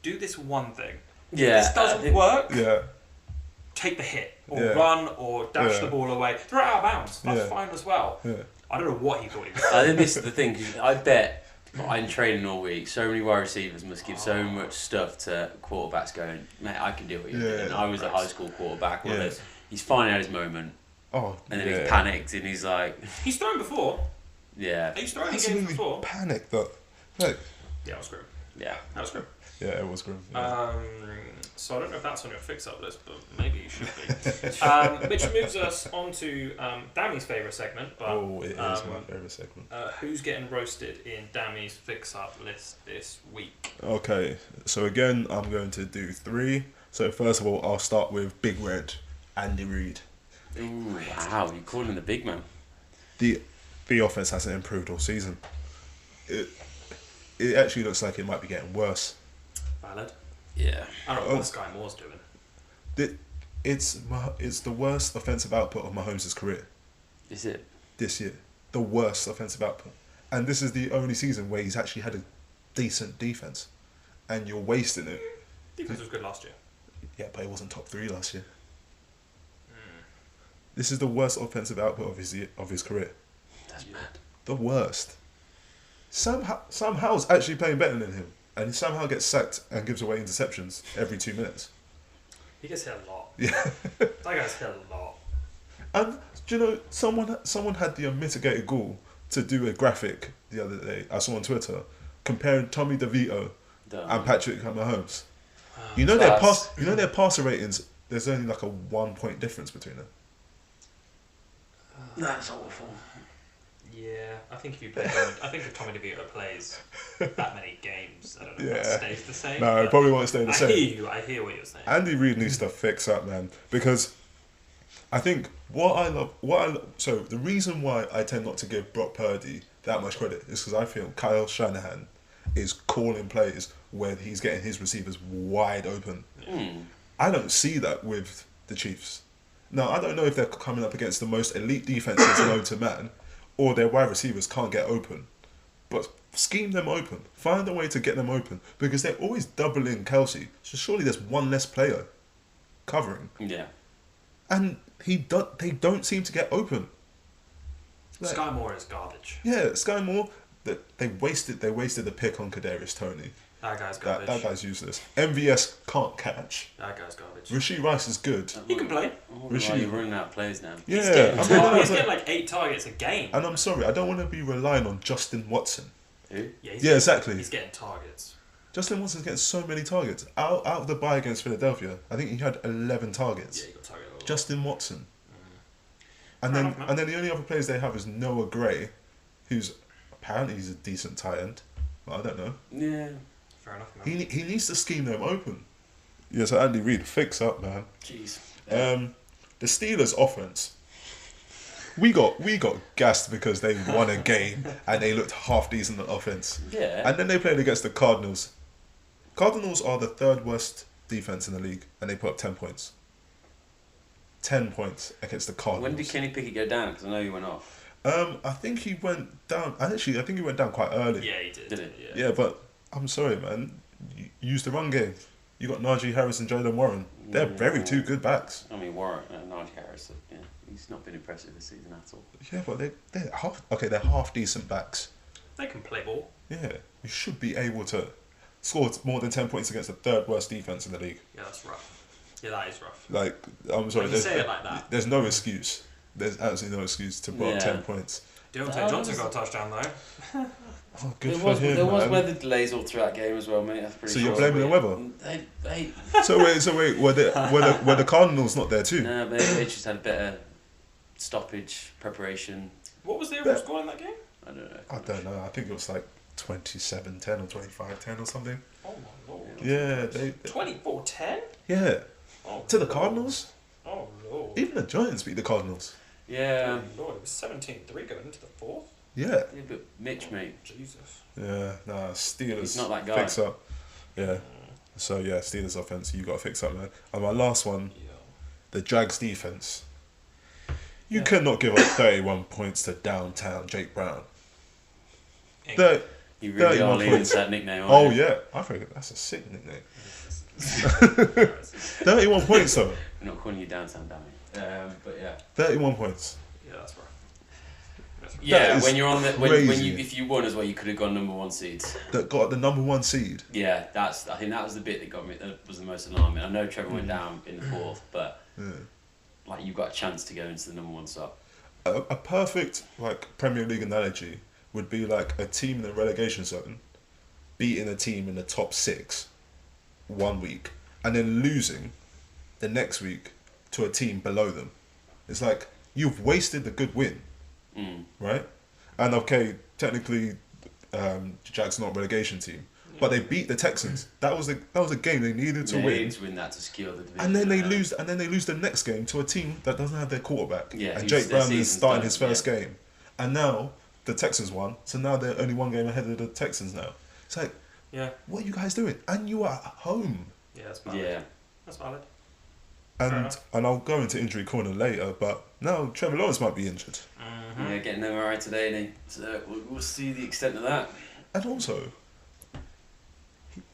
do this one thing. Yeah. This doesn't work. Yeah. Take the hit or Yeah. run or dash Yeah. the ball away. Throw it out of bounds. That's Yeah. fine as well. Yeah. I don't know what he thought he was. I think this is the thing. 'Cause I bet I'm training all week. So many wide receivers must give so much stuff to quarterbacks. Going, mate, I can do what you're Yeah. doing. I was a high school quarterback. Yeah. He's finally had his moment, Oh, and then yeah. he's panicked, and he's like, He's thrown before. yeah, He's thrown in Absolutely games before. panicked though. Like, Yeah, it was grim. yeah. That was grim. yeah, it was grim. Yeah. So I don't know if that's on your fix-up list, but maybe it should be. Which moves us on to Dami's favourite segment. But, It is my favourite segment. who's getting roasted in Dami's fix-up list this week? Okay, so again, I'm going to do 3. So first of all, I'll start with Big Red, Andy Reid. Ooh, wow, you're calling the big man. The offense hasn't improved all season. It actually looks like it might be getting worse. Valid. Yeah. I don't know what Sky Moore's doing. It's the worst offensive output of Mahomes' career Is it? this year. The worst offensive output. And this is the only season where he's actually had a decent defense. And you're wasting it. Defense was good last year. Yeah, but it wasn't top 3 last year. This is the worst offensive output of his career. That's mad. The worst. Sam Howell's actually playing better than him. And he somehow gets sacked and gives away interceptions every 2 minutes. He gets hit a lot. Yeah. That guy's hit a lot. And do you know, someone had the unmitigated gall to do a graphic the other day, I saw on Twitter, comparing Tommy DeVito and Patrick Mahomes. You know their passer ratings, there's only like a 1 point difference between them. That's awful. Yeah, I think if Tommy DeVito plays that many games, I don't know if that Yeah. stays the same. No, it but probably won't stay the same. I hear what you're saying. Andy Reid needs to fix up, man, because I think so the reason why I tend not to give Brock Purdy that much credit is because I feel Kyle Shanahan is calling plays where he's getting his receivers wide open. I don't see that with the Chiefs. Now, I don't know if they're coming up against the most elite defenses known to man, or their wide receivers can't get open. But scheme them open. Find a way to get them open, because they're always doubling Kelsey. So surely there's one less player covering. Yeah. And they don't seem to get open. Sky Moore is garbage. Yeah, Sky Moore, they wasted the pick on Kadarius Toney. That guy's garbage. That guy's useless. MVS can't catch. That guy's garbage. Rashee Rice is good. He can play. Why you're running out of plays now. Yeah, He's getting like 8 targets a game. and I'm sorry, I don't want to be relying on Justin Watson. Who? Yeah, Exactly. He's getting targets. Justin Watson's getting so many targets. Out of the bye against Philadelphia, I think he had 11 targets. Yeah, he got targeted a lot. Justin Watson. And Fair then enough, man. and then the only other players they have is Noah Gray, who's apparently he's a decent tight end. But I don't know. Yeah. Fair enough, man. He needs to scheme them open. Yeah, so Andy Reid, fix up, man. Jeez. The Steelers' offense. We got gassed because they won a game and they looked half decent at offense. Yeah. And then they played against the Cardinals. Cardinals are the third worst defense in the league, and they put up 10 points. 10 points against the Cardinals. When did Kenny Pickett go down? Because I know he went off. I think he went down. Actually, I think he went down quite early. Yeah, he did. Did he? Yeah, but I'm sorry, man. You use the run game. You got Najee Harris and Jalen Warren. They're very two good backs. I mean, Warren and Najee Harris, yeah, he's not been impressive this season at all. Yeah, but they're half decent backs. They can play ball. Yeah, you should be able to score more than 10 points against the third worst defense in the league. Yeah, that's rough. Yeah, that is rough. Like, I'm sorry. When you say it like that. There's no excuse. There's absolutely no excuse to put up 10 points. Deontay Johnson got a touchdown though. Oh, good There for was him, there was man. weather delays all throughout the game as well, mate. That's pretty. So sure. you're blaming the weather? They So wait, were the Cardinals not there too? no, they just had a better stoppage preparation. What was the overall score in that game? I don't know. I don't know. I think it was like 27-10 or 25-10 or something. Oh my lord. Yeah, they 24-10? yeah. Oh, To the Lord. Cardinals? Oh lord. Even the Giants beat the Cardinals. Yeah. Oh, Lord, it was 17-3 going into the fourth. Yeah. Yeah, but Mitch, mate. Jesus. Yeah, nah, Steelers He's not that guy. fix up. Yeah. So yeah, Steelers offense, you got to fix up, man. And my last one, Yeah. the Jags defense. You Yeah. cannot give up 31 points to downtown Jake Brown. Ain't- The, You really 31 are leaning points. into that nickname, aren't oh you? yeah, I think that's a sick nickname. 31 points though. I'm not calling you downtown, Dami. But yeah. 31 points. Yeah, that's right. Yeah, is when you're on the when crazy. you if you won as well, you could have gone number 1 seed. That got the number 1 seed. Yeah, I think that was the bit that got me. That was the most alarming. I know Trevor went down in the fourth, but Yeah. like you've got a chance to go into the number 1 spot. A perfect like Premier League analogy would be like a team in the relegation zone beating a team in the top 6 one week and then losing the next week to a team below them. It's like you've wasted the good win, right? And okay, technically, Jags not a relegation team, but they beat the Texans. That was a game they needed to They win. needed to win that to secure the division. And then they lose. And then they lose the next game to a team that doesn't have their quarterback. Yeah, and who's- Jake their Brown is season's starting done, his first yeah. game, and now the Texans won. So now they're only 1 game ahead of the Texans now. It's like, Yeah. what are you guys doing? And you are at home. Yeah, that's valid. Yeah. That's valid. Fair And enough. I'll go into injury corner later, but now Trevor Lawrence might be injured. Mm-hmm. Yeah, getting MRI today, Nick. So we'll see the extent of that. And also,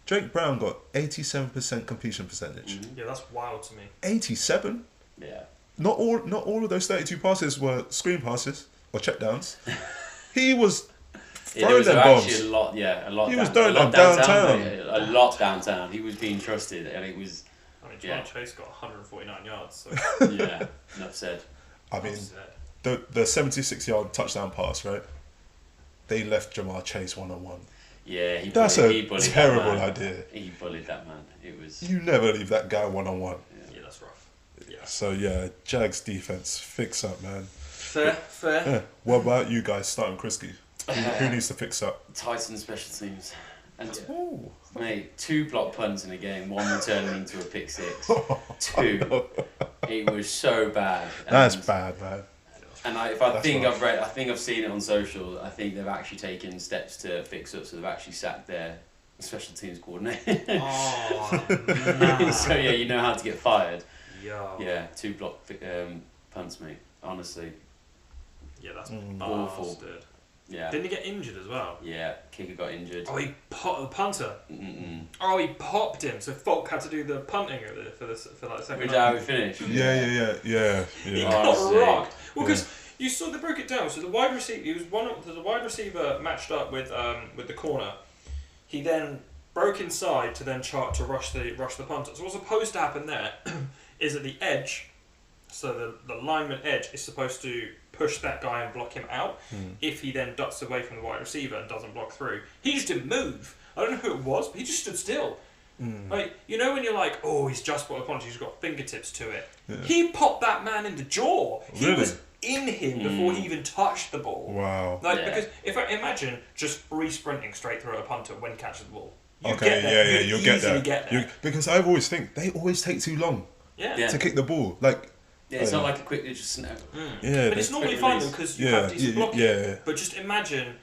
Jake Brown got 87% completion percentage. Yeah, that's wild to me. 87? Yeah. Not all of those 32 passes were screen passes or checkdowns. He was Yeah, there throwing was them actually bombs. a lot. Yeah, a lot. He was a throwing lot them downtown. mate. A lot downtown. He was being trusted, and it was I mean, Jamar Yeah. Chase got 149 yards. So yeah. Enough said. I mean, that's it. the 76-yard touchdown pass, right? They left Jamar Chase one-on-one. Yeah, he That's bullied, a he bullied terrible that man. idea. He bullied that man. It was. You never leave that guy one-on-one. Yeah, that's rough. Yeah. So yeah, Jags defense, fix up, man. Fair. Yeah. What about you guys starting Kriski? Who needs to fix up? Titan special teams. And Ooh. mate, 2 block punts in a game, 1 returning into a pick 6. 2. It was so bad. That's bad, man. And I That's think rough. I've seen it on social. I think they've actually taken steps to fix up, so they've actually sacked their special teams coordinator. Oh, man. So yeah, you know how to get fired. Yo. Yeah, 2 block punts, mate. Honestly, Yeah, that's Awful. bastard. yeah, Didn't he get injured as well? yeah. Kicker got injured. Oh, he popped the punter. Mm-mm. Oh, he popped him. So Falk had to do the punting for like the second Which half. how we finished. Yeah. He Oh, got honestly. rocked. Well, because you saw they broke it down. So the wide receiver, there's a wide receiver matched up with the corner. He then broke inside to then chart to rush the punter. So what's supposed to happen there is at the edge. So the lineman edge is supposed to push that guy and block him out. If he then ducks away from the wide receiver and doesn't block through, he just didn't move. I don't know who it was, but he just stood still. Like, you know when you're like, oh, he's just bought a punch, he's got fingertips to it. Yeah. He popped that man in the jaw. He Really? was in him before he even touched the ball. Wow. Like, Yeah. because if I imagine just free sprinting straight through a punter when he catches the ball. You Okay, get there. yeah, You'd you'll get easily there. get there. Because I always think they always take too long Yeah. Yeah. to kick the ball. Like, Yeah, it's not like a quick just snap. yeah, But it's they- normally quick fine release. though because you have decent blocking. yeah. But just imagine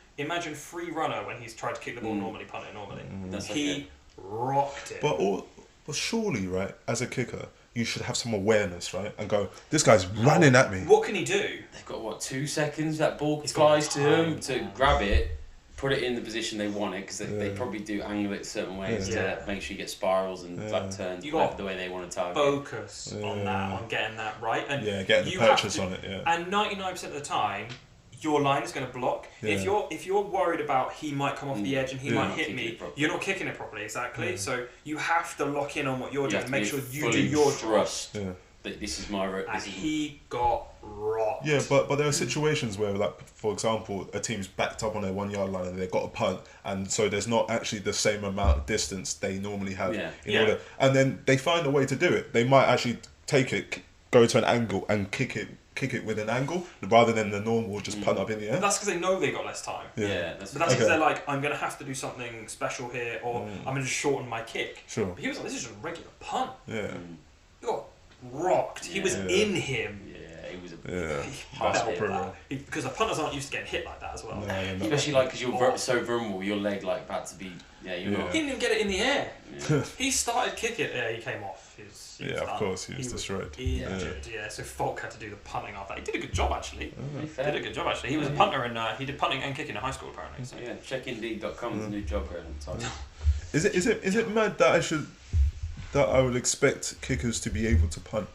free runner when he's tried to kick the ball normally, punt it normally. That's He okay. rocked it. But surely, right, as a kicker, you should have some awareness, right, and go, this guy's running at me. What can he do? They've got what 2 seconds? That ball He's flies got to him time, to man. grab it, put it in the position they want it because they Yeah. probably do angle it certain ways Yeah. to make sure you get spirals and Yeah. like turns You got whatever the way they want to target. Focus on that, Yeah. on getting that right, and Yeah, getting the you have purchase to- on it, yeah. And 99% of the time, your line is going to block. Yeah. If you're worried about he might come off the edge and he Yeah. might Not hit kicking me, it properly. you're not kicking it properly. Exactly. So you have to lock in on what you're You doing have and to make be sure you do fully your job. trust Yeah. that this is my road. And This is he got rocked. Yeah, but there are situations where, like, for example, a team's backed up on their 1 yard line and they've got a punt, and so there's not actually the same amount of distance they normally have Yeah. in Yeah. order, and then they find a way to do it. They might actually take it, go to an angle, and kick it with an angle rather than the normal just punt up in the But air. that's because they know they got less time. yeah. That's But that's because Okay. they're like, I'm going to have to do something special here, or I'm going to just shorten my kick. Sure. But he was like, this is just a regular punt. Yeah. He got rocked. He was Yeah. in him. yeah. It was a Yeah. He That's felt brutal. that. Because the punters aren't used to getting hit like that as well. No, no, no. especially like because you're so vulnerable. Your leg like about to be you're not. He didn't even get it in the air. Yeah. He started kicking. Yeah, he came off. He was Yeah, of done. course, he was destroyed. Injured. Yeah. So Falk had to do the punting after that. He did a good job actually. Really He fair. did a good job actually. He was a punter and he did punting and kicking in high school apparently. So. Yeah, check Indeed.com. It's a new job grade on time. Is it mad that I would expect kickers to be able to punt?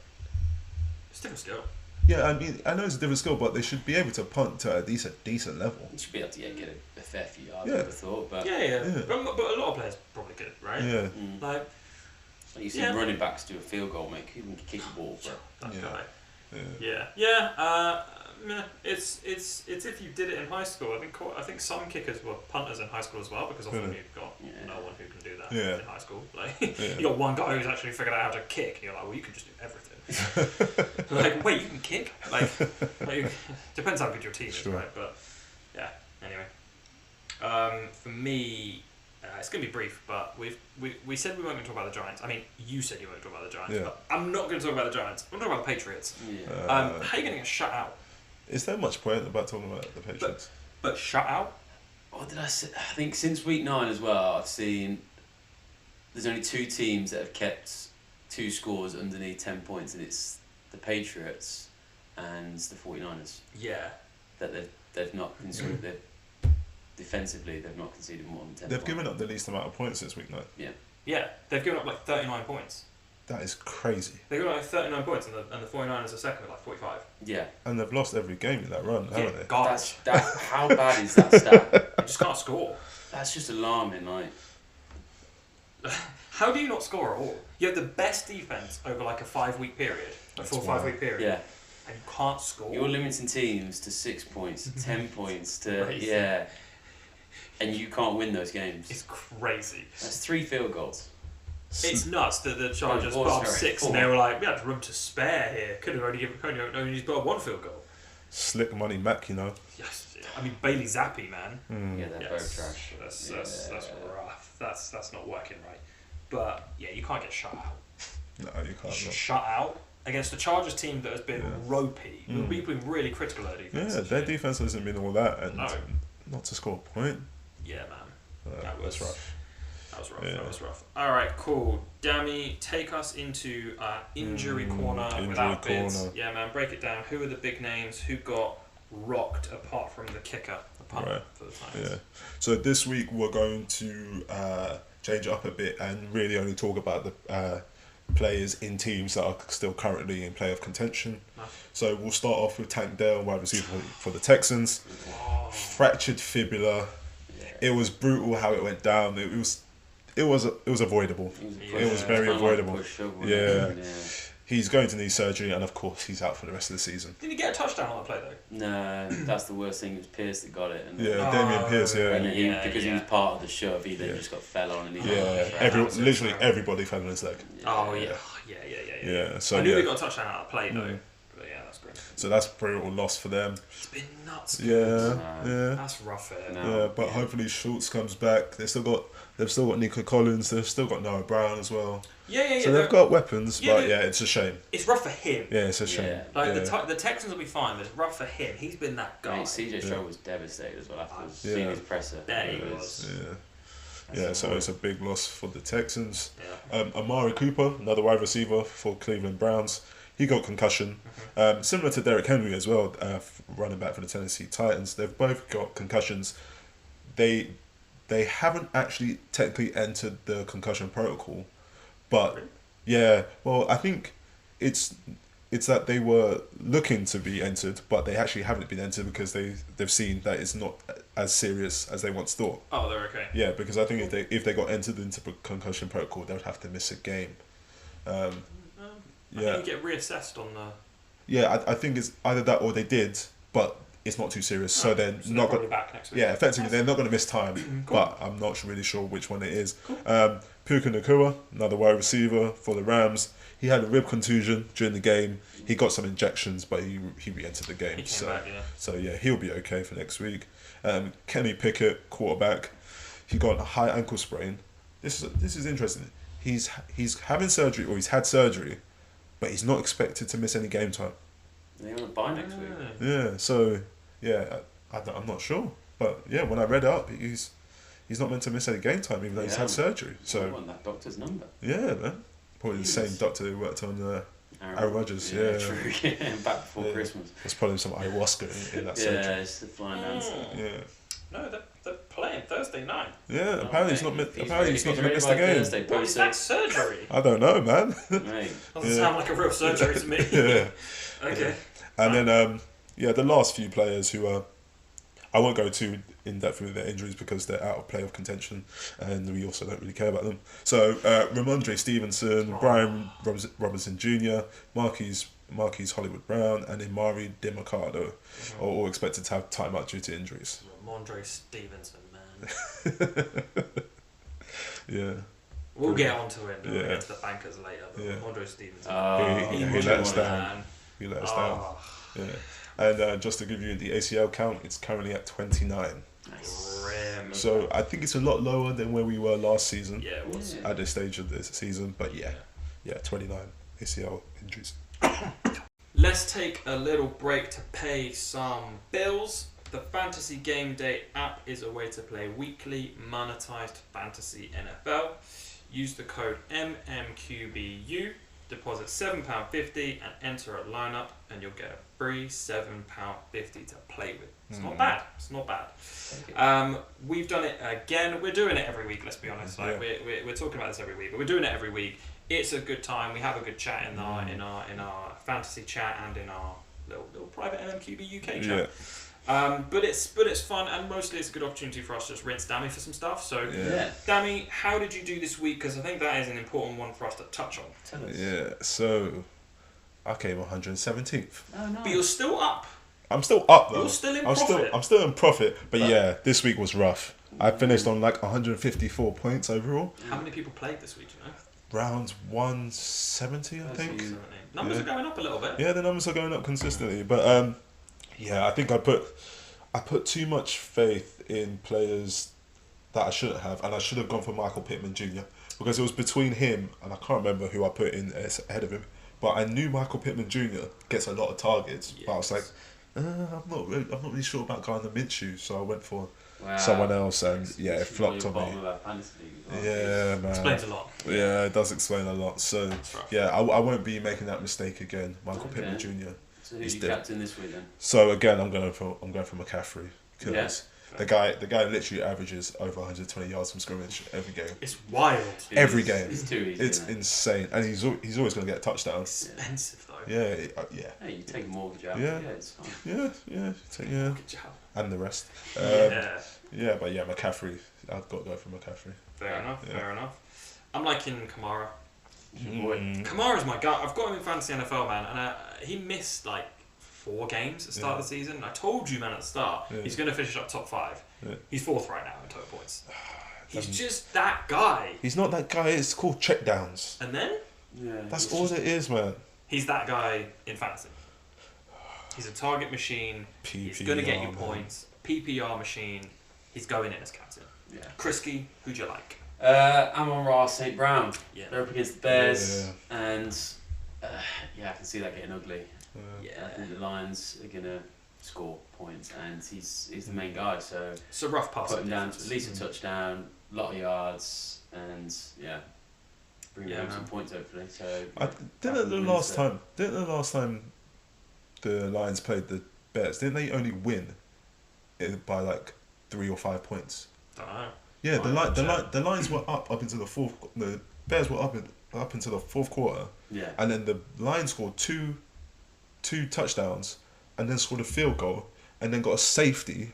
It's a different skill. Yeah, I mean, I know it's a different skill, but they should be able to punt to a decent level. You should be able to get a fair few yards. Yeah. I would have thought, but Yeah. Yeah. But a lot of players probably could, right? Yeah. Like you see Yeah. running backs do a field goal, mate. Who can kick the ball? But that Yeah. guy. Yeah. Yeah. It's if you did it in high school. I think some kickers were punters in high school as well because often Really? you've got Yeah. no one who can do that Yeah. in high school. Like Yeah. you got one guy who's actually figured out how to kick. And you're like, well, you can just do everything. Like, wait, you can kick? Like depends how good your team is, Sure. right? But yeah. Anyway, for me. It's going to be brief, but we said we weren't going to talk about the Giants. I mean, you said you weren't going to talk about the Giants, Yeah. but I'm not going to talk about the Giants. I'm going to talk about the Patriots. yeah. How are you going to get shut out? Is there much point about talking about the Patriots? But shut out? What did I say? I think since week 9 as well, I've seen there's only 2 teams that have kept 2 scores underneath 10 points, and it's the Patriots and the 49ers. Yeah. That they've not conceded. Defensively, they've not conceded more than 10 They've points. given up the least amount of points since week 9. Yeah, they've given up like 39 points. That is crazy. They've given up like 39 points, and the 49ers are second with like 45. Yeah. And they've lost every game in that run, haven't they? Garbage. How bad is that stat? They just can't score. That's just alarming, like. How do you not score at all? You have the best defense over like a 5-week period, That's a full wild. 5-week period, Yeah. and you can't score. You're limiting teams to 6 points, to 10 points, to Crazy. yeah, and you can't win those games. It's crazy. That's 3 field goals. It's nuts that the Chargers Oh, put up sorry, 6 and they were like, we had room to spare here. Could have only put up 1 field goal. Slick Money Mac, you know. Yes, I mean Bailey Zappi, man. Yeah, they're both trash. That's rough. That's not working right. But yeah, you can't get shut out. No, you can't. Shut out against the Chargers team that has been ropey. We've been really critical of their defense. Yeah, their defense hasn't been all that, and No. not to score a point. Yeah, man. That's rough. That was rough. Yeah. That was rough. All right, cool. Dami, take us into injury corner without bids. Yeah, man. Break it down. Who are the big names? Who got rocked apart from the kicker, the punter for the Titans? Yeah. So this week we're going to change it up a bit and really only talk about the players in teams that are still currently in playoff contention. Nice. So we'll start off with Tank Dell, wide receiver for the Texans. Oh. Fractured fibula. It was brutal how it went down. It was avoidable. It was very avoidable. Yeah. He's going to need surgery, and of course he's out for the rest of the season. Did he get a touchdown on that play though? No, that's the worst thing. It was Pierce that got it. And Damian Pierce. Yeah. And he was part of the shove, he then just got fell on and he Literally everybody fell on his leg. Oh yeah. So I knew they got a touchdown out of play though. But yeah, that's great. So that's brutal loss for them. It's been nuts. Yeah. That's rough. But hopefully Schultz comes back. They've still got Nico Collins. They've still got Noah Brown as well. Yeah. So they've got weapons, but it's a shame. It's rough for him. Yeah, it's a shame. Like the Texans will be fine, but it's rough for him. He's been that guy. CJ Stroud was devastated as well after seeing his presser. There he was. So it's a big loss for the Texans. Yeah. Amari Cooper, another wide receiver for Cleveland Browns, he got concussion. Similar to Derrick Henry as well, running back for the Tennessee Titans. They've both got concussions. They haven't actually technically entered the concussion protocol, but I think it's that they were looking to be entered, but they actually haven't been entered because they've seen that it's not as serious as they once thought. Oh, they're okay. Yeah, because I think if they got entered into the concussion protocol, they would have to miss a game. I think you get reassessed on the. Yeah, I think it's either that or they did, but it's not too serious, so they're not going. Back next week. Yeah, effectively they're not going to miss time, but I'm not really sure which one it is. Puka Nacua, another wide receiver for the Rams. He had a rib contusion during the game. He got some injections, but he re-entered the game. He came back, So he'll be okay for next week. Kenny Pickett, quarterback, he got a high ankle sprain. This is interesting. He's having surgery, or he's had surgery, but he's not expected to miss any game time. They're on a bye next week. Yeah. So I'm not sure, but when I read it up, he's not meant to miss any game time, even though he's had surgery. So I want that doctor's number. Yeah, man. Probably the same doctor who worked on Aaron Rodgers. Yeah, true. Back before Christmas. There's probably some ayahuasca in that surgery. Yeah, it's the flying dancer. Yeah. No, they're playing Thursday night. Yeah, apparently he's not. Apparently he's not going to miss the game. What is that surgery? I don't know, man. Doesn't sound like a real surgery to me. Yeah. Okay. And then the last few players who are, I won't go too in depth with their injuries because they're out of playoff contention, and we also don't really care about them. So Ramondre Stevenson, Brian Robinson Jr., Marquise Hollywood Brown, and Imari DeMarcado are all expected to have time out due to injuries. Ramondre Stevenson, man. Yeah. We'll get onto it. We'll get to the bankers later. But Ramondre Stevenson. He let us down. He let us down. Yeah. And just to give you the ACL count, it's currently at 29. Nice. So I think it's a lot lower than where we were last season. Yeah, it was. At this stage of this season, but 29 ACL injuries. Let's take a little break to pay some bills. The Fantasy Game Day app is a way to play weekly monetized fantasy NFL. Use the code MMQBU. Deposit £7.50 and enter a lineup, and you'll get a free £7.50 to play with. It's not bad. It's not bad. We've done it again. We're doing it every week. Let's be honest. Like we're talking about this every week, but we're doing it every week. It's a good time. We have a good chat in our fantasy chat and in our little private MMQB UK chat. Yeah. But it's fun, and mostly it's a good opportunity for us to just rinse Dami for some stuff. So, Dami, how did you do this week? Because I think that is an important one for us to touch on. Tell us. Yeah, so I came 117th. Oh, no. But you're still up. I'm still up though. You're still in profit. I'm still in profit, but this week was rough. I finished on like 154 points overall. How many people played this week? Do you know? Rounds 170, I think. Numbers are going up a little bit. Yeah, the numbers are going up consistently, but Yeah, I think I put too much faith in players that I shouldn't have, and I should have gone for Michael Pittman Jr. because it was between him and I can't remember who I put in as ahead of him. But I knew Michael Pittman Jr. gets a lot of targets, but I was like, I'm not really sure about going the Minshew, so I went for someone else, and it flopped on me. Yeah, man. Explains a lot. Yeah, it does explain a lot. So yeah, I won't be making that mistake again. Michael Pittman Jr. So who's your captain this week then? So again, I'm going for McCaffrey because the guy literally averages over 120 yards from scrimmage every game. It's wild. Every game. It's too easy. It's insane, and he's always going to get a touchdown. Expensive though. Yeah. Hey, you take a mortgage out. Yeah. It's fine. Yeah. Good job. And the rest. But McCaffrey. I've got to go for McCaffrey. Fair enough. I'm liking Kamara. Mm. Kamara's my guy. I've got him in fantasy NFL, man, and he missed like 4 games at the start of the season. I told you, man, at the start, he's going to finish up top 5. Yeah. He's 4th right now in total points. He's just that guy. He's not that guy. It's called checkdowns. And then? Yeah. That's all it is, man. He's that guy in fantasy. He's a target machine. He's going to get you points. PPR machine. He's going in as captain. Yeah. Kriski, who'd you like? Amon-Ra St. Brown. Yeah. They're up against the Bears, and I can see that getting ugly. I think the Lions are gonna score points, and he's the main guy. So it's a rough pass. Put him down to at least a touchdown, a lot of yards, and bring home some points hopefully. So didn't the last time the Lions played the Bears, didn't they only win it by like 3 or 5 points? Don't know. Yeah, the Lions were up into the fourth. The Bears were up into the fourth quarter. Yeah. And then the Lions scored two touchdowns, and then scored a field goal, and then got a safety.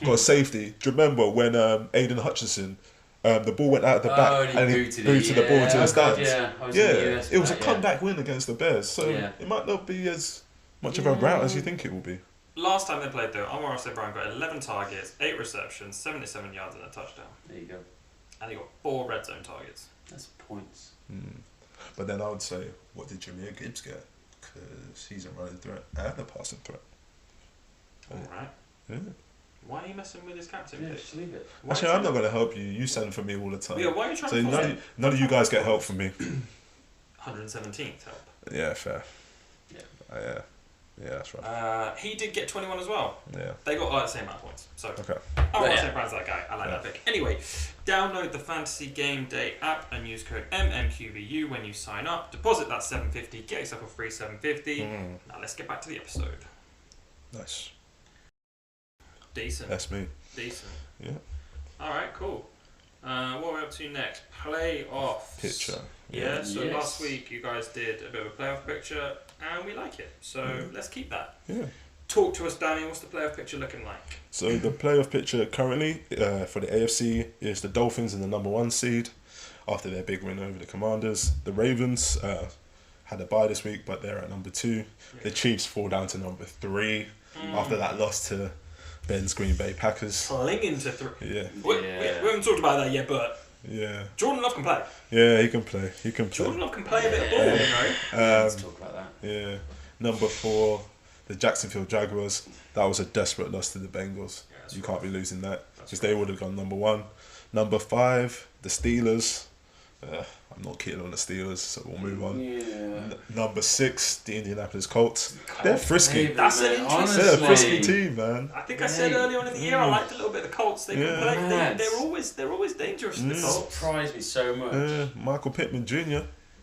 Do you remember when Aiden Hutchinson, the ball went out of the back and he booted the ball into the stands? It was a comeback win against the Bears, so it might not be as much of a rout as you think it will be. Last time they played though, Amon-Ra St. Brown got 11 targets, 8 receptions, 77 yards and a touchdown. There you go. And he got 4 red zone targets. That's points. But then I would say, what did Jahmyr Gibbs get? Because he's a running threat and a passing threat. Alright. Yeah. Why are you messing with his captain? Yeah, just leave it. Actually, I'm not going to help you. You send for me all the time. Yeah, why are you trying to force it? None of you guys get help from me. 117th help. Yeah, fair. Yeah. Yeah, that's right. He did get 21 as well. Yeah. They got the same amount of points. So okay. St. Brown's that guy. I like that pick. Anyway, download the Fantasy Game Day app and use code MMQBU when you sign up. Deposit that $7.50, get yourself a free $7.50. Now let's get back to the episode. Nice. Decent. That's me. Decent. Yeah. Alright, cool. What are we up to next? Playoffs. Picture. Yeah, so last week you guys did a bit of a playoff picture and we like it. So let's keep that. Yeah. Talk to us, Dami. What's the playoff picture looking like? So the playoff picture currently for the AFC is the Dolphins in the number 1 seed after their big win over the Commanders. The Ravens had a bye this week, but they're at number 2. The Chiefs fall down to number 3 after that loss to Ben's Green Bay Packers. Clinging to 3. Yeah. We haven't talked about that yet, but Jordan Love can play. Yeah, he can play. Jordan Love can play a bit of ball, you know. Let's talk about that. Yeah. Number 4, the Jacksonville Jaguars. That was a desperate loss to the Bengals. You can't be losing that because they would have gone number 1. Number 5, the Steelers. I'm not kidding on the Steelers, so we'll move on. Yeah. Number 6, the Indianapolis Colts. They're frisky. That's an interesting. They're a frisky team, man. I think I said earlier on in the year I liked a little bit of the Colts. They can play. They're always dangerous. The Colts surprised me so much. Michael Pittman Jr.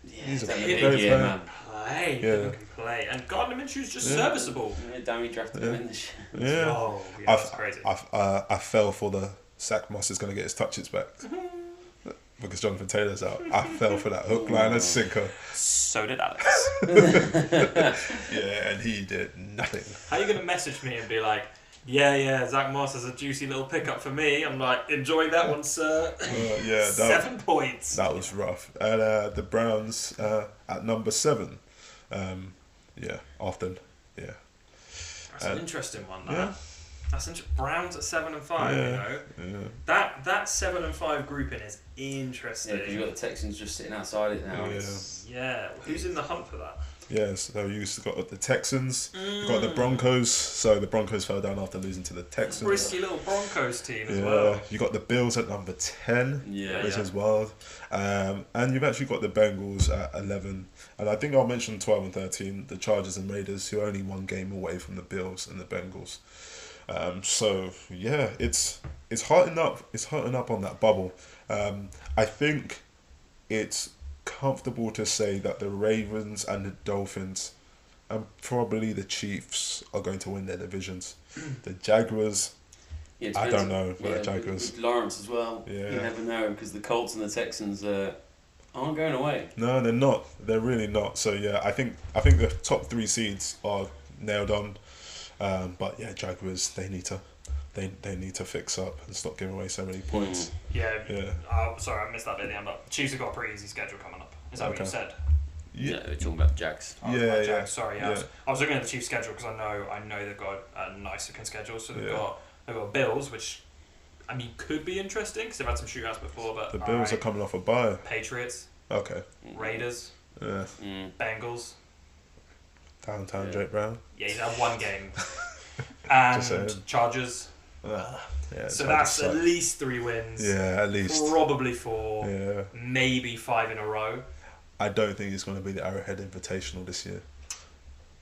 He's a big great player. man. Pittman can play, and Gardner Minshew's just serviceable. Yeah, Dami drafted him in the shit. Yeah. Oh, yeah, that's crazy. I fell for the Zach Moss is going to get his touches back. Because Jonathan Taylor's out. I fell for that hook, line and sinker. So did Alex. Yeah, and he did nothing. How are you going to message me and be like, Zach Moss is a juicy little pickup for me? I'm like, enjoy that one, sir. 7 points. That was rough. And the Browns at number 7. Often. Yeah. That's an interesting one, that. Yeah. That's Browns at 7 and 5, you know. Yeah. That 7 and 5 grouping is interesting. Yeah, because you've got the Texans just sitting outside it now. Yeah. Who's in the hunt for that? Yeah, so you got the Texans, you got the Broncos. So the Broncos fell down after losing to the Texans. Risky little Broncos team as well. You got the Bills at number 10, Yeah. which is wild. And you've actually got the Bengals at 11. And I think I'll mention 12 and 13, the Chargers and Raiders, who are only one game away from the Bills and the Bengals. So yeah, it's heartening up. It's heartening up on that bubble. I think it's comfortable to say that the Ravens and the Dolphins and probably the Chiefs are going to win their divisions. The Jaguars, Yeah, it I depends. don't know about the Jaguars. With Lawrence as well. Yeah. You never know because the Colts and the Texans aren't going away. No, they're not. They're really not. So yeah, I think the top 3 seeds are nailed on. But yeah, Jaguars, they need to fix up and stop giving away so many points. Yeah. Yeah. Sorry, I missed that bit at the end. But Chiefs have got a pretty easy schedule coming up. Is that what you Okay. said? Yeah, we're talking about the Jags. Oh, Yeah, my yeah. Jags, sorry, Yeah. I was looking at the Chiefs' schedule because I know they've got a nice looking schedule. So they've Yeah. got Bills, which I mean could be interesting because they've had some shootouts before. But The Bills are coming off a bye. Patriots, Okay. Raiders, Yeah. Bengals. Downtown Yeah. Jake Brown. Yeah, he's had one game. Just And saying. Chargers. Yeah. So Chargers that's suck. at least 3 wins. Yeah, at least. Probably 4. Yeah. Maybe 5 in a row. I don't think it's going to be the Arrowhead Invitational this year.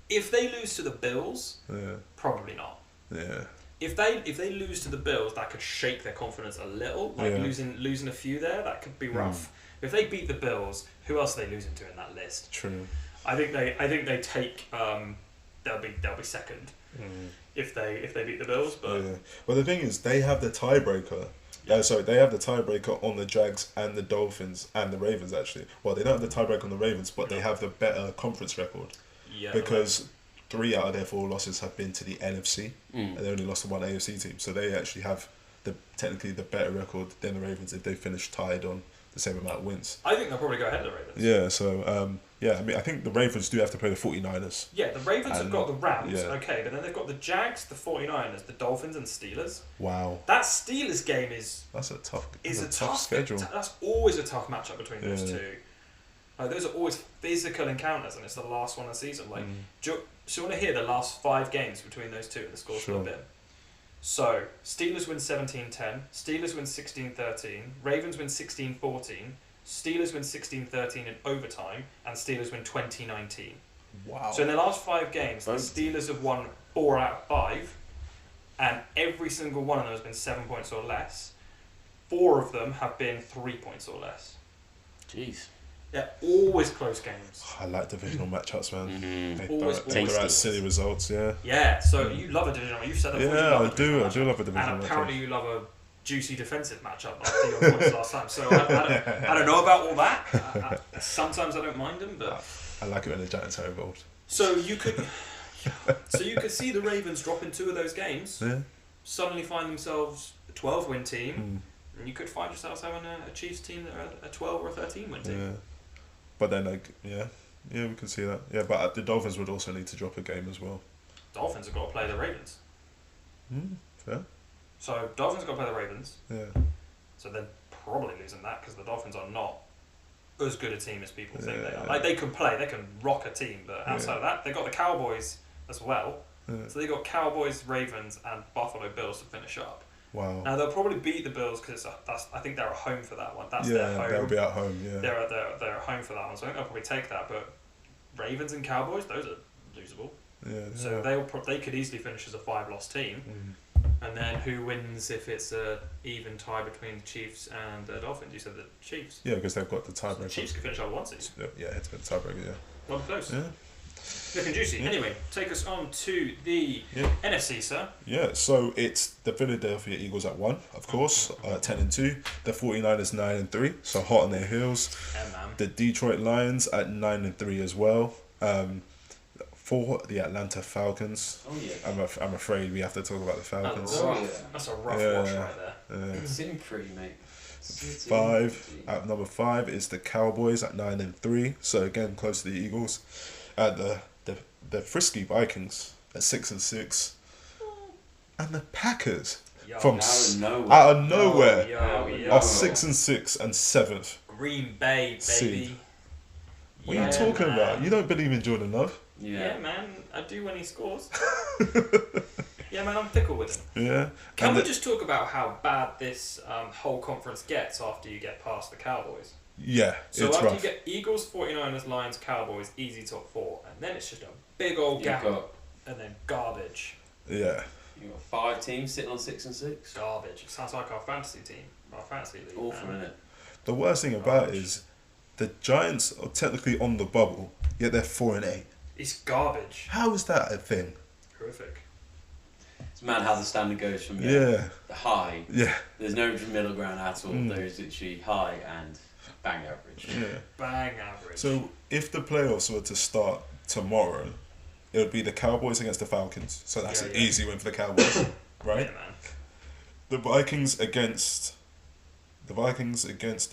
If they lose to the Bills, Yeah. probably not. Yeah. If they lose to the Bills, that could shake their confidence a little. Like Yeah. losing a few there, that could be rough. If they beat the Bills, who else are they losing to in that list? True. I think they take they'll be second if they beat the Bills. But Yeah. But the thing is, they have the tiebreaker. They have the tiebreaker on the Jags and the Dolphins and the Ravens, actually. Well, they don't have the tiebreaker on the Ravens, but they have the better conference record. yeah, Because 3 out of their 4 losses have been to the NFC, Mm. and they only lost to one AFC team. So they actually have technically the better record than the Ravens if they finish tied on the same amount of wins. I think they'll probably go ahead of the Ravens. Yeah, so, I mean, I think the Ravens do have to play the 49ers. Yeah, the Ravens have And- got the Rams, yeah. okay, but then they've got the Jags, the 49ers, the Dolphins, and Steelers. Wow. That Steelers game is That's a tough schedule. That's always a tough matchup between those Yeah. two. Those are always physical encounters, and it's the last one of the season. Like, so you want to hear the last 5 games between those two and the scores for a bit? So, Steelers win 17-10, Steelers win 16-13, Ravens win 16-14, Steelers win 16-13 in overtime, and Steelers win 20-19. Wow. So in the last 5 games, the Steelers have won 4 out of 5, and every single one of them has been 7 points or less. 4 of them have been 3 points or less. Jeez. They're always close games. I like divisional matchups, man. Mm-hmm. They Always throw out silly results, yeah. Yeah, so you love a divisional. You've said that before. Yeah, You I do love a divisional divisional matchup. And matchup. apparently you love a juicy defensive matchup after your points last time. So I don't know about all that. Sometimes I don't mind them, but I like it when the Giants are involved. so you could see the Ravens drop in 2 of those games. Yeah. Suddenly find themselves a 12-win team, and you could find yourselves having a Chiefs team that are a 12 or a 13-win team. Yeah. But then, we can see that. Yeah, but the Dolphins would also need to drop a game as well. Dolphins have got to play the Ravens. Fair. So Dolphins have got to play the Ravens. Yeah. So they're probably losing that because the Dolphins are not as good a team as people think they are. Yeah. Like, they can play, they can rock a team, but outside of that, they've got the Cowboys as well. Yeah. So they've got Cowboys, Ravens, and Buffalo Bills to finish up. Wow. Now they'll probably beat the Bills because I think they're at home for that one. That's their home. They'll be at home, yeah. They're at home for that one, so I think they'll probably take that. But Ravens and Cowboys, those are losable. Yeah. So they could easily finish as a 5-loss team. And then who wins if it's a even tie between the Chiefs and the Dolphins? You said the Chiefs. Yeah, because they've got the So the tiebreaker. Chiefs could finish on 1 seed. Yeah, it's got the tiebreaker, yeah. Well, close. Yeah. Looking juicy. Yeah. Anyway, take us on to the NFC, sir. Yeah, so it's the Philadelphia Eagles at 1, of course, 10-2. The 49ers 9-3, so hot on their heels. Yeah, man. The Detroit Lions at 9-3 as well. For the Atlanta Falcons, Oh yeah. I'm afraid we have to talk about the Falcons. That's a rough Yeah. wash right there. Sitting pretty, mate. 5 at number 5 is the Cowboys at 9-3, so again close to the Eagles. The Frisky Vikings at 6-6, and the Packers Yo, from Out out of nowhere. of nowhere Yo, are 6-6 and 7th. Green Bay, baby. Seed. What are you talking about? You don't believe in Jordan Love? Yeah, man. I do when he scores. Yeah, man, I'm fickle with him. Yeah. Can we just talk about how bad this whole conference gets after you get past the Cowboys? Yeah, so it's after rough. you get Eagles, 49ers, Lions, Cowboys, easy top 4, and then it's just a big old gap, and then garbage. Yeah. You've got 5 teams sitting on 6 and 6. Garbage. It sounds like our fantasy team, our fantasy league. Awful, isn't it? The worst thing about it is the Giants are technically on the bubble, yet they're 4-8. It's garbage. How is that a thing? Horrific. It's mad how the standard goes from Yeah. the high. Yeah. There's no middle ground at all. There's literally high and bang average. Yeah. Bang average. So if the playoffs were to start tomorrow, it would be the Cowboys against the Falcons. So that's an easy win for the Cowboys, right? Yeah, man. The Vikings against the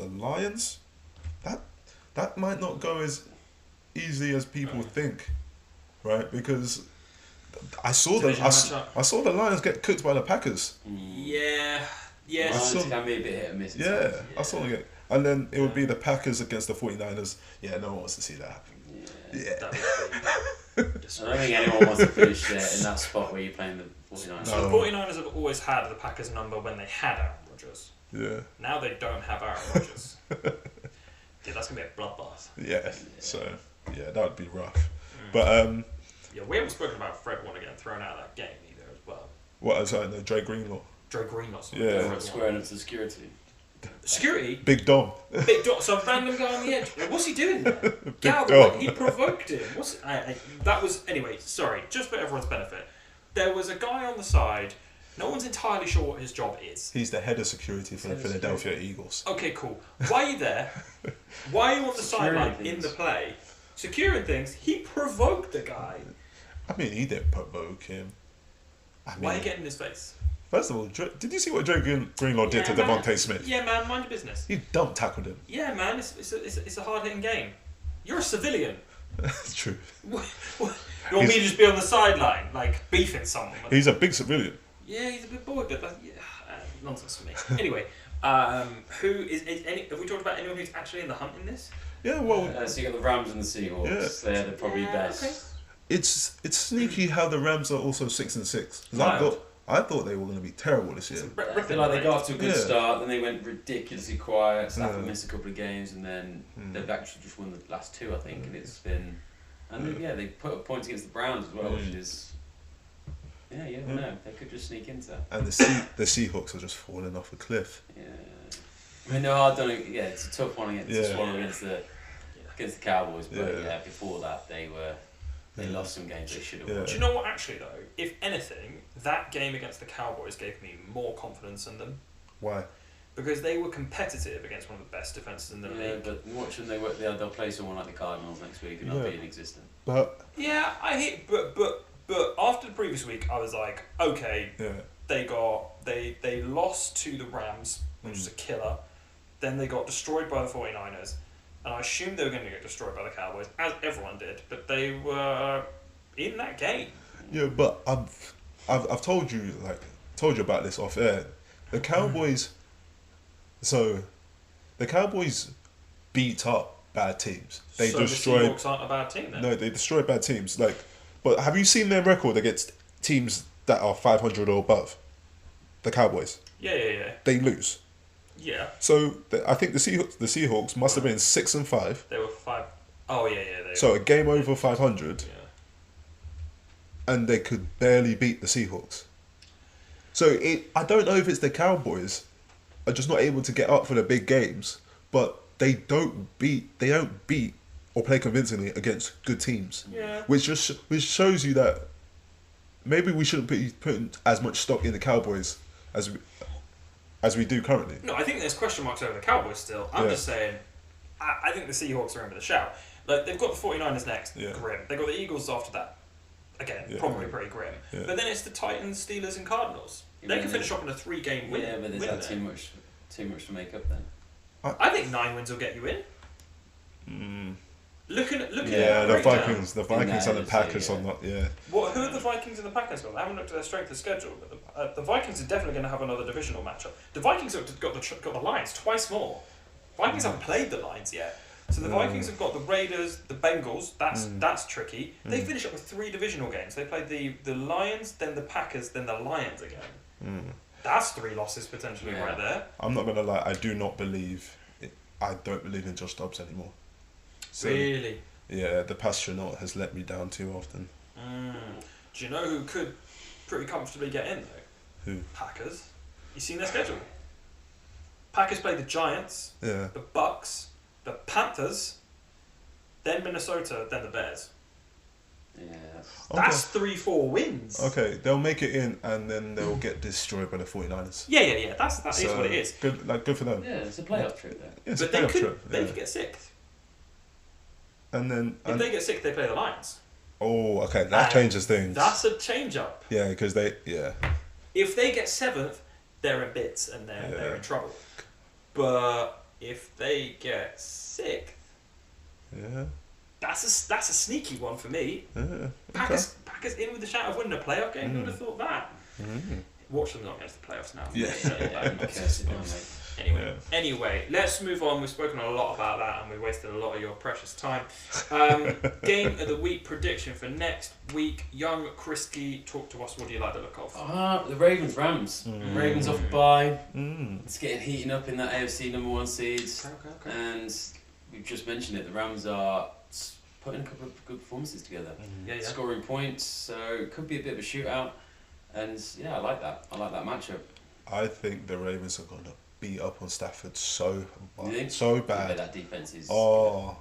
Lions. That might not go as easy as people think, right? Because I saw the Lions get cooked by the Packers. Yeah. Yeah. Lions can be a bit hit and miss. Yeah, I saw them get. And then it would be the Packers against the 49ers. Yeah, no one wants to see that happen. Yeah. That I don't think anyone wants to finish there in that spot where you're playing the 49ers. So the 49ers have always had the Packers number when they had Aaron Rodgers. Yeah. Now they don't have Aaron Rodgers. Dude, that's going to be a bloodbath. Yeah, so, yeah, that would be rough. But, yeah, we haven't spoken about Fred Warner getting thrown out of that game either as well. what was that? No, Dre Greenlaw. Joe Greenlaw. Yeah. Squaring up to security. Security? Big Dom. Big Dot, some random guy on the edge. What's he doing there? Dom. He provoked him. That was, anyway, sorry, just for everyone's benefit. There was a guy on the side, no one's entirely sure what his job is. He's the head of security for the Philadelphia Eagles. Okay, cool. Why are you there? Why are you on the sideline in the play? Securing things, he provoked the guy. I mean, he didn't provoke him. Why are you getting in his face? First of all, did you see what Dre Greenlaw did to Devontae Smith? Yeah, man, mind your business. He dump tackled him. Yeah, man, it's a hard-hitting game. You're a civilian. That's true. You want me to just be on the sideline, like, beefing someone? He's a big civilian. Yeah, he's a big boy, but nonsense for me. Anyway, have we talked about anyone who's actually in the hunt in this? Yeah, well... so you got the Rams and the Seahawks. Yeah. They're probably best. Okay. It's sneaky how the Rams are also 6-6. 'Cause I thought they were going to be terrible this year. They got off to a good start, then they went ridiculously quiet. Stafford missed a couple of games, and then they've actually just won the last 2, I think, and it's been. And they put up points against the Browns as well, which is. Yeah, you never know. They could just sneak into that. And the Seahawks are just falling off a cliff. Yeah. I mean, they're hard done. Yeah, it's a tough one to swallow against the Cowboys, but before that they lost some games they should have won. Do you know what, actually, though? If anything, that game against the Cowboys gave me more confidence in them. Why? Because they were competitive against one of the best defences in the league. But watching they'll play someone like the Cardinals next week and they'll be inexistent. But yeah, but after the previous week, I was like, okay, they lost to the Rams, which is a killer. Then they got destroyed by the 49ers. And I assumed they were going to get destroyed by the Cowboys, as everyone did, but they were in that game. Yeah, but I've told you about this off air. The Cowboys, the Cowboys beat up bad teams. They destroyed. The Seahawks aren't a bad team then. No, they destroyed bad teams. But have you seen their record against teams that are 500 or above? The Cowboys. Yeah. They lose. Yeah. So I think the Seahawks must have been 6-5. They were 5. Oh yeah. So a game over 500. Yeah. And they could barely beat the Seahawks. So I don't know if it's the Cowboys are just not able to get up for the big games, but they don't beat or play convincingly against good teams. Yeah. Which shows you that maybe we shouldn't be putting as much stock in the Cowboys as we do currently. No, I think there's question marks over the Cowboys still. I'm just saying, I think the Seahawks are in with a shout. Like, they've got the 49ers next, grim. They've got the Eagles after that, again, probably pretty grim. Yeah. But then it's the Titans, Steelers and Cardinals. They can finish up in a 3-game win. Yeah, but is that too much to make up then? I think 9 wins will get you in. Looking at the Vikings and the Packers are not. Yeah. Who are the Vikings and the Packers got? I haven't looked at their strength of schedule, but the Vikings are definitely going to have another divisional matchup. The Vikings have got the Lions twice more. Vikings haven't played the Lions yet. So the Vikings have got the Raiders, the Bengals. That's tricky. They finish up with 3 divisional games. They played the Lions, then the Packers, then the Lions again. That's 3 losses potentially right there. I'm not gonna lie. I don't believe in Josh Dobbs anymore. So, Really? Yeah, the Pastronaut has let me down too often. Do you know who could pretty comfortably get in though? Who? Packers. You seen their schedule? Packers play the Giants, Yeah. the Bucks, the Panthers, then Minnesota, then the Bears. Yeah. That's 3-4 wins. Okay, they'll make it in and then they'll get destroyed by the 49ers. Yeah. That is what it is. Good for them. Yeah, it's a playoff trip there. Yeah, it's But a playoff trip. they could get 6th. And then If they get 6th, they play the Lions. oh, okay, that changes things. That's a change up. Yeah, because If they get 7th, they're in bits and they're in trouble. But if they get 6th, yeah. that's a sneaky one for me. Yeah. Packers in with the shout of winning a playoff game. Who would have thought that? Mm-hmm. Watch them not against the playoffs now. Yeah. Anyway, let's move on. We've spoken a lot about that and we wasted a lot of your precious time. Game of the week prediction for next week. Young Kriski, talk to us. What do you like the look of? The Ravens, Rams. Ravens off the bye. Mm. It's getting heating up in that AFC number 1 seed. Okay. And we've just mentioned it. The Rams are putting a couple of good performances together. Yeah. Scoring points, so it could be a bit of a shootout. And yeah, I like that. I like that matchup. I think the Ravens are going to beat up on Stafford so You think? bad. Yeah, that defense is. Oh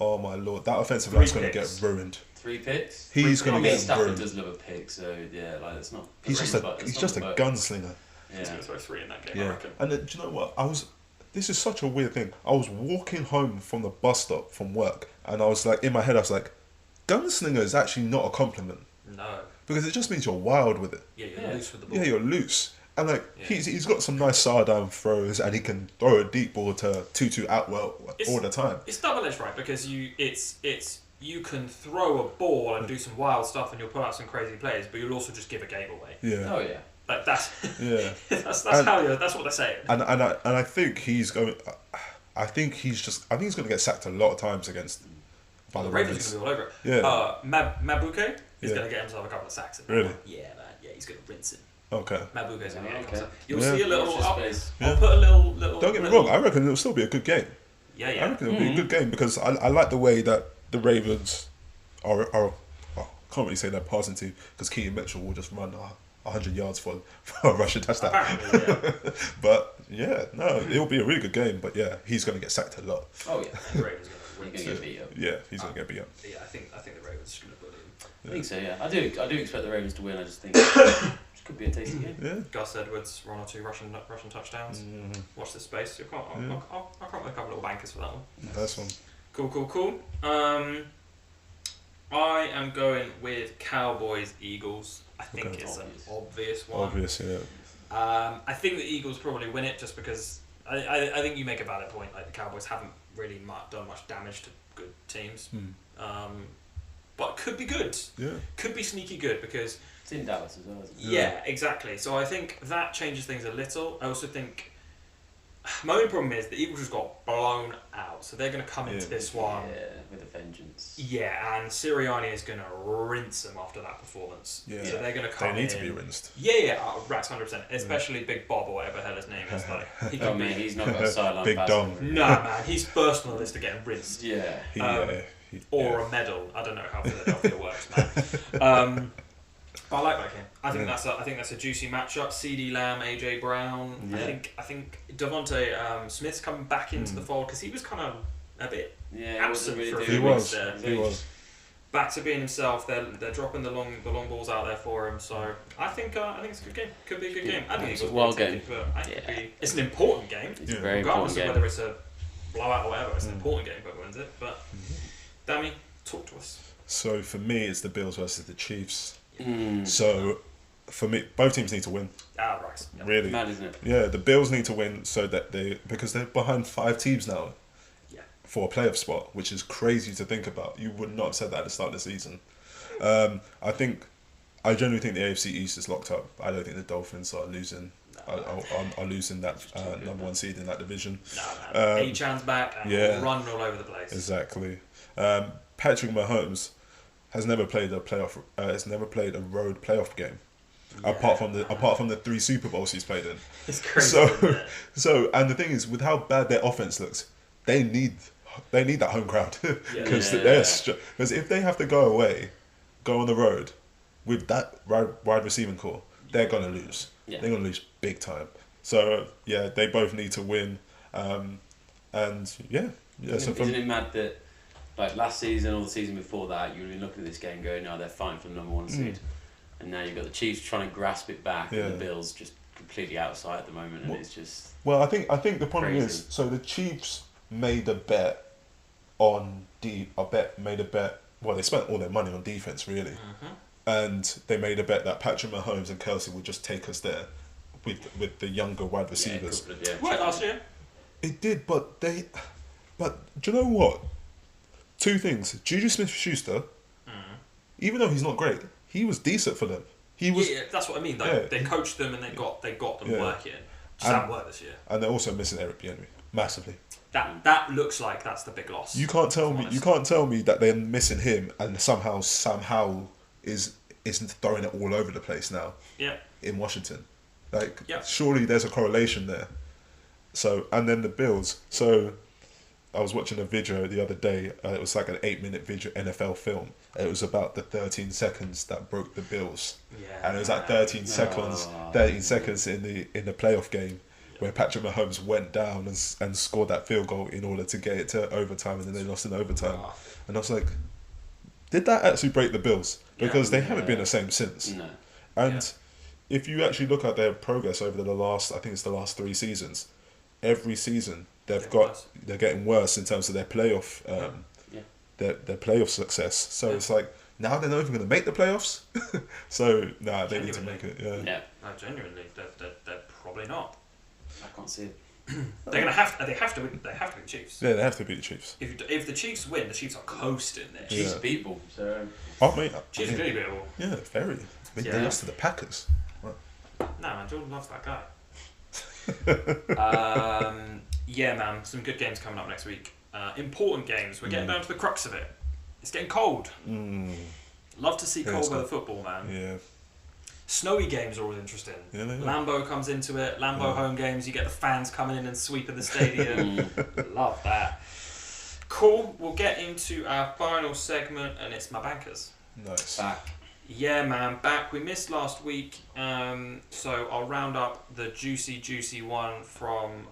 my lord, that offensive line's going to get ruined. 3 picks. He's going to get Stafford ruined. does love a pick, so yeah, like it's not. He's just a gunslinger. He's going to throw 3 in that game, I Yeah, reckon. and do you know what? This is such a weird thing. I was walking home from the bus stop from work, and I was like, in my head, I was like, gunslinger is actually not a compliment No. because it just means you're wild with it. Yeah, you're loose with the ball. Yeah, you're loose. And like he's got some nice sidearm throws, and he can throw a deep ball to Tutu Atwell all the time. It's double-edged, right? Because you can throw a ball and do some wild stuff, and you'll pull out some crazy plays, but you'll also just give a game away. Yeah. Oh yeah. Like that's that's And- that's what they're saying. And I think he's going. I think he's going to get sacked a lot of times against. The Ravens are going to be all over it. Yeah. Mabuke is Yeah. going to get himself a couple of sacks. Really? Yeah, man. Yeah, he's going to rinse him. Okay. Mabuke's going to get a couple of Okay. sacks. You'll Yeah. see a little. Watch this I'll space. put a little. Don't get me wrong. I reckon it'll still be a good game. Yeah. I reckon it'll be a good game because I like the way that the Ravens are I can't really say they're passing to because Keaton Mitchell will just run 100 yards for a rushing touchdown. Apparently, yeah. But yeah, no, it'll be a really good game. But yeah, he's going to get sacked a lot. Oh yeah. The Ravens are You're going to gonna get beat up. Yeah, he's going to get beat up. Yeah, I think the Ravens are going to bully him. I think so. Yeah. I do expect the Ravens to win. I just think it could be a tasty game. Yeah. Gus Edwards, 1 or 2 Russian touchdowns. Watch this space. I'll come up with a couple little bankers for that one. Nice one. Cool. I am going with Cowboys Eagles. I think Okay. it's an obvious one. Obvious, yeah. I think the Eagles probably win it just because I think you make a valid point. Like the Cowboys haven't really done much damage to good teams, but could be good. Yeah. Could be sneaky good because It's in Dallas as well, isn't it? yeah, exactly. So I think that changes things a little. I also think my only problem is the Eagles just got blown out, so they're going to come into this one. Yeah, with a vengeance. Yeah, and Sirianni is going to rinse them after that performance. Yeah. So they're going to come They need in. to be rinsed. Yeah, Rats 100%. Especially Big Bob or whatever the hell his name is. Like, he Oh can man, be. he's not got a sideline Big pass. Dom. Nah, man, he's first on the list of getting rinsed. Yeah. Or a medal. I don't know how Philadelphia works, man. But I like that game. I think that's a juicy matchup. CD Lamb, AJ Brown. Yeah. I think Devontae Smith's coming back into the fold because he was kind of a bit Yeah, absent for a He few was. weeks there. He was. Back to being himself. They're dropping the long balls out there for him. So I think it's a good game. Could be a good game. I think It's a Eagles wild will take game. it, but I think it's an important game. It's a Yeah. very Regardless important of game. whether it's a blowout or whatever, it's an important game. Whoever wins it. But Dami, talk to us. So for me, it's the Bills versus the Chiefs. Mm. So for me, both teams need to win. Right. Yep. Really. Mad, isn't it? Yeah, the Bills need to win so that because they're behind 5 teams now. Yeah. For a playoff spot, which is crazy to think about. You would not have said that at the start of the season. I genuinely think the AFC East is locked up. I don't think the Dolphins are losing. Nah, are losing that number one seed in that division. No, man. Achan's back and running all over the place. Exactly. Patrick Mahomes has never played a playoff. Has never played a road playoff game, apart from the 3 Super Bowls he's played in. It's crazy. So and the thing is, with how bad their offense looks, they need that home crowd because if they have to go on the road with that wide receiving core, they're gonna lose. Yeah. They're gonna lose big time. So they both need to win, and so Isn't it mad that like last season or the season before that, you were looking at this game going, "No, they're fine for the number one seed," and now you've got the Chiefs trying to grasp it back, and the Bills just completely outside at the moment, and it's just. Well, I think the problem crazy. is, so the Chiefs made a bet on Well, they spent all their money on defense really, and they made a bet that Patrick Mahomes and Kelsey would just take us there, with the younger wide receivers. What last year? It did, but do you know what? 2 things. Juju Smith-Schuster, even though he's not great, he was decent for them. He was. Yeah, that's what I mean. They coached them and they got them working. Just haven't worked this year. And they're also missing Eric Bieniemy massively. That looks like that's the big loss. You can't tell me that they're missing him and somehow is throwing it all over the place now. Yeah. In Washington, surely there's a correlation there. So and then the Bills. So I was watching a video the other day. It was like an 8-minute video NFL film. It was about the 13 seconds that broke the Bills. Yeah. And it was like 13 seconds in the playoff game where Patrick Mahomes went down and scored that field goal in order to get it to overtime, and then they lost in overtime. And I was like, did that actually break the Bills? Because they haven't been the same since. No. And if you actually look at their progress over the last 3 seasons, every season they're getting worse in terms of their playoff their playoff success. So it's like now they're not even going to make the playoffs. So they need to make it. No, genuinely, they're probably not. I can't see it. They have to win. They have to beat the Chiefs. Yeah, they have to beat the Chiefs. If the Chiefs win, the Chiefs are coasting there. Chiefs beatable. So. Chiefs are really beatable. Yeah, very. They lost to the Packers. Wow. Nah, man, Jordan loves that guy. Yeah, man, some good games coming up next week. Important games. We're getting down to the crux of it. It's getting cold. Love to see cold weather football, man. Yeah. Snowy games are always interesting. Yeah, Lambeau comes into it. Lambeau home games. You get the fans coming in and sweeping the stadium. Love that. Cool. We'll get into our final segment, and it's my bankers. Nice. Back. Yeah, man, back. We missed last week, so I'll round up the juicy one from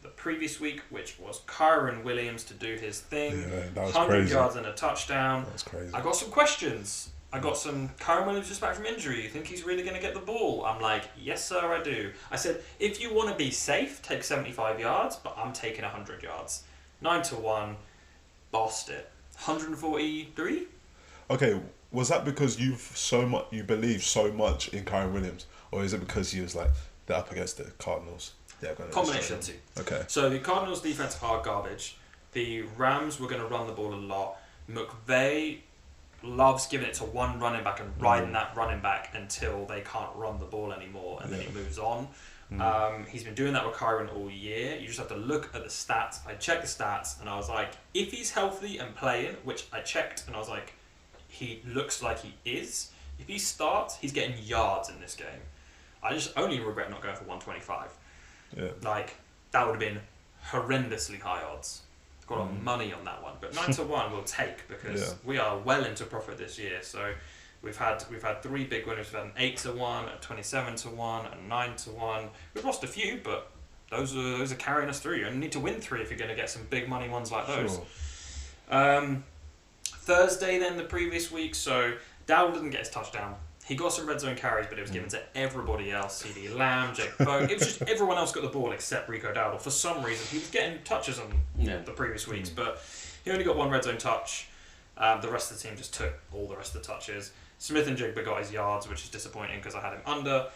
the previous week, which was Kyron Williams to do his thing. Yeah, that was 100 crazy. yards and a touchdown. That was crazy. I got some questions. Kyron Williams just back from injury. You think he's really going to get the ball? I'm like, yes, sir, I do. I said, if you want to be safe, take 75 yards, but I'm taking 100 yards. 9-1, bossed it. 143? Okay, was that because you believe so much in Kyron Williams, or is it because he was like they're up against the Cardinals? They're going to combination of two. Okay. So the Cardinals' defense are garbage. The Rams were going to run the ball a lot. McVay loves giving it to one running back and riding that running back until they can't run the ball anymore, and then he moves on. He's been doing that with Kyron all year. You just have to look at the stats. I checked the stats, and I was like, if he's healthy and playing, which I checked, and I was like, he looks like he is. If he starts, he's getting yards in this game. I just only regret not going for 125. Yeah. Like, that would have been horrendously high odds. Got on money on that one, but 9-1 we'll take because we are well into profit this year. So we've had 3 big winners. We've had an 8-1, a 27-1, a 9-1. We've lost a few, but those are carrying us through. You only need to win 3 if you're going to get some big money ones like those. Sure. Thursday, then the previous week. So Dowell didn't get his touchdown. He got some red zone carries, but it was given to everybody else. CeeDee Lamb, Jake Bogue. It was just everyone else got the ball except Rico Dowdle. For some reason, he was getting touches on the previous weeks, but he only got 1 red zone touch. The rest of the team just took all the rest of the touches. Smith and Jigba got his yards, which is disappointing because I had him under.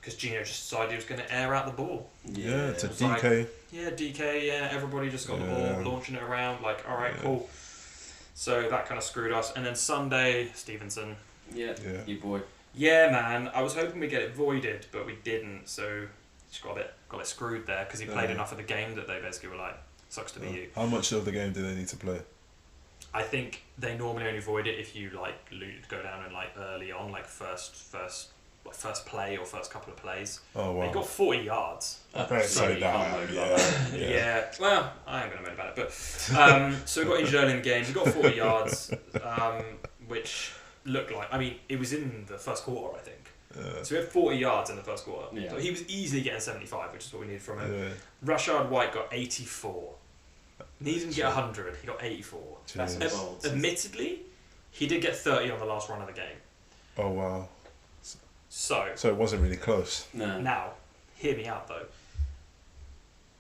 Because Gino just decided he was going to air out the ball. Yeah, to DK. Like, DK, everybody just got the ball, launching it around. Like, all right, cool. So that kind of screwed us. And then Sunday, Stevenson. Yeah, you boy. Yeah, man. I was hoping we'd get it voided, but we didn't. So just got it screwed there because he played enough of the game that they basically were like, "Sucks to be you." How much of the game do they need to play? I think they normally only void it if you like go down and like early on, like first play or first couple of plays. Oh wow. They got 40 yards. Okay, so you can't moan about that. Yeah. Well, I ain't gonna moan about it, but so we got injured early in the game. We got 40 yards, which looked like. I mean, it was in the first quarter, I think. So we had 40 yards in the first quarter. Yeah. So he was easily getting 75, which is what we needed from him. Yeah. Rashard White got 84. He didn't get 100. He got 84. That's a bold. Admittedly, he did get 30 on the last run of the game. Oh wow. So it wasn't really close. No. now, hear me out though.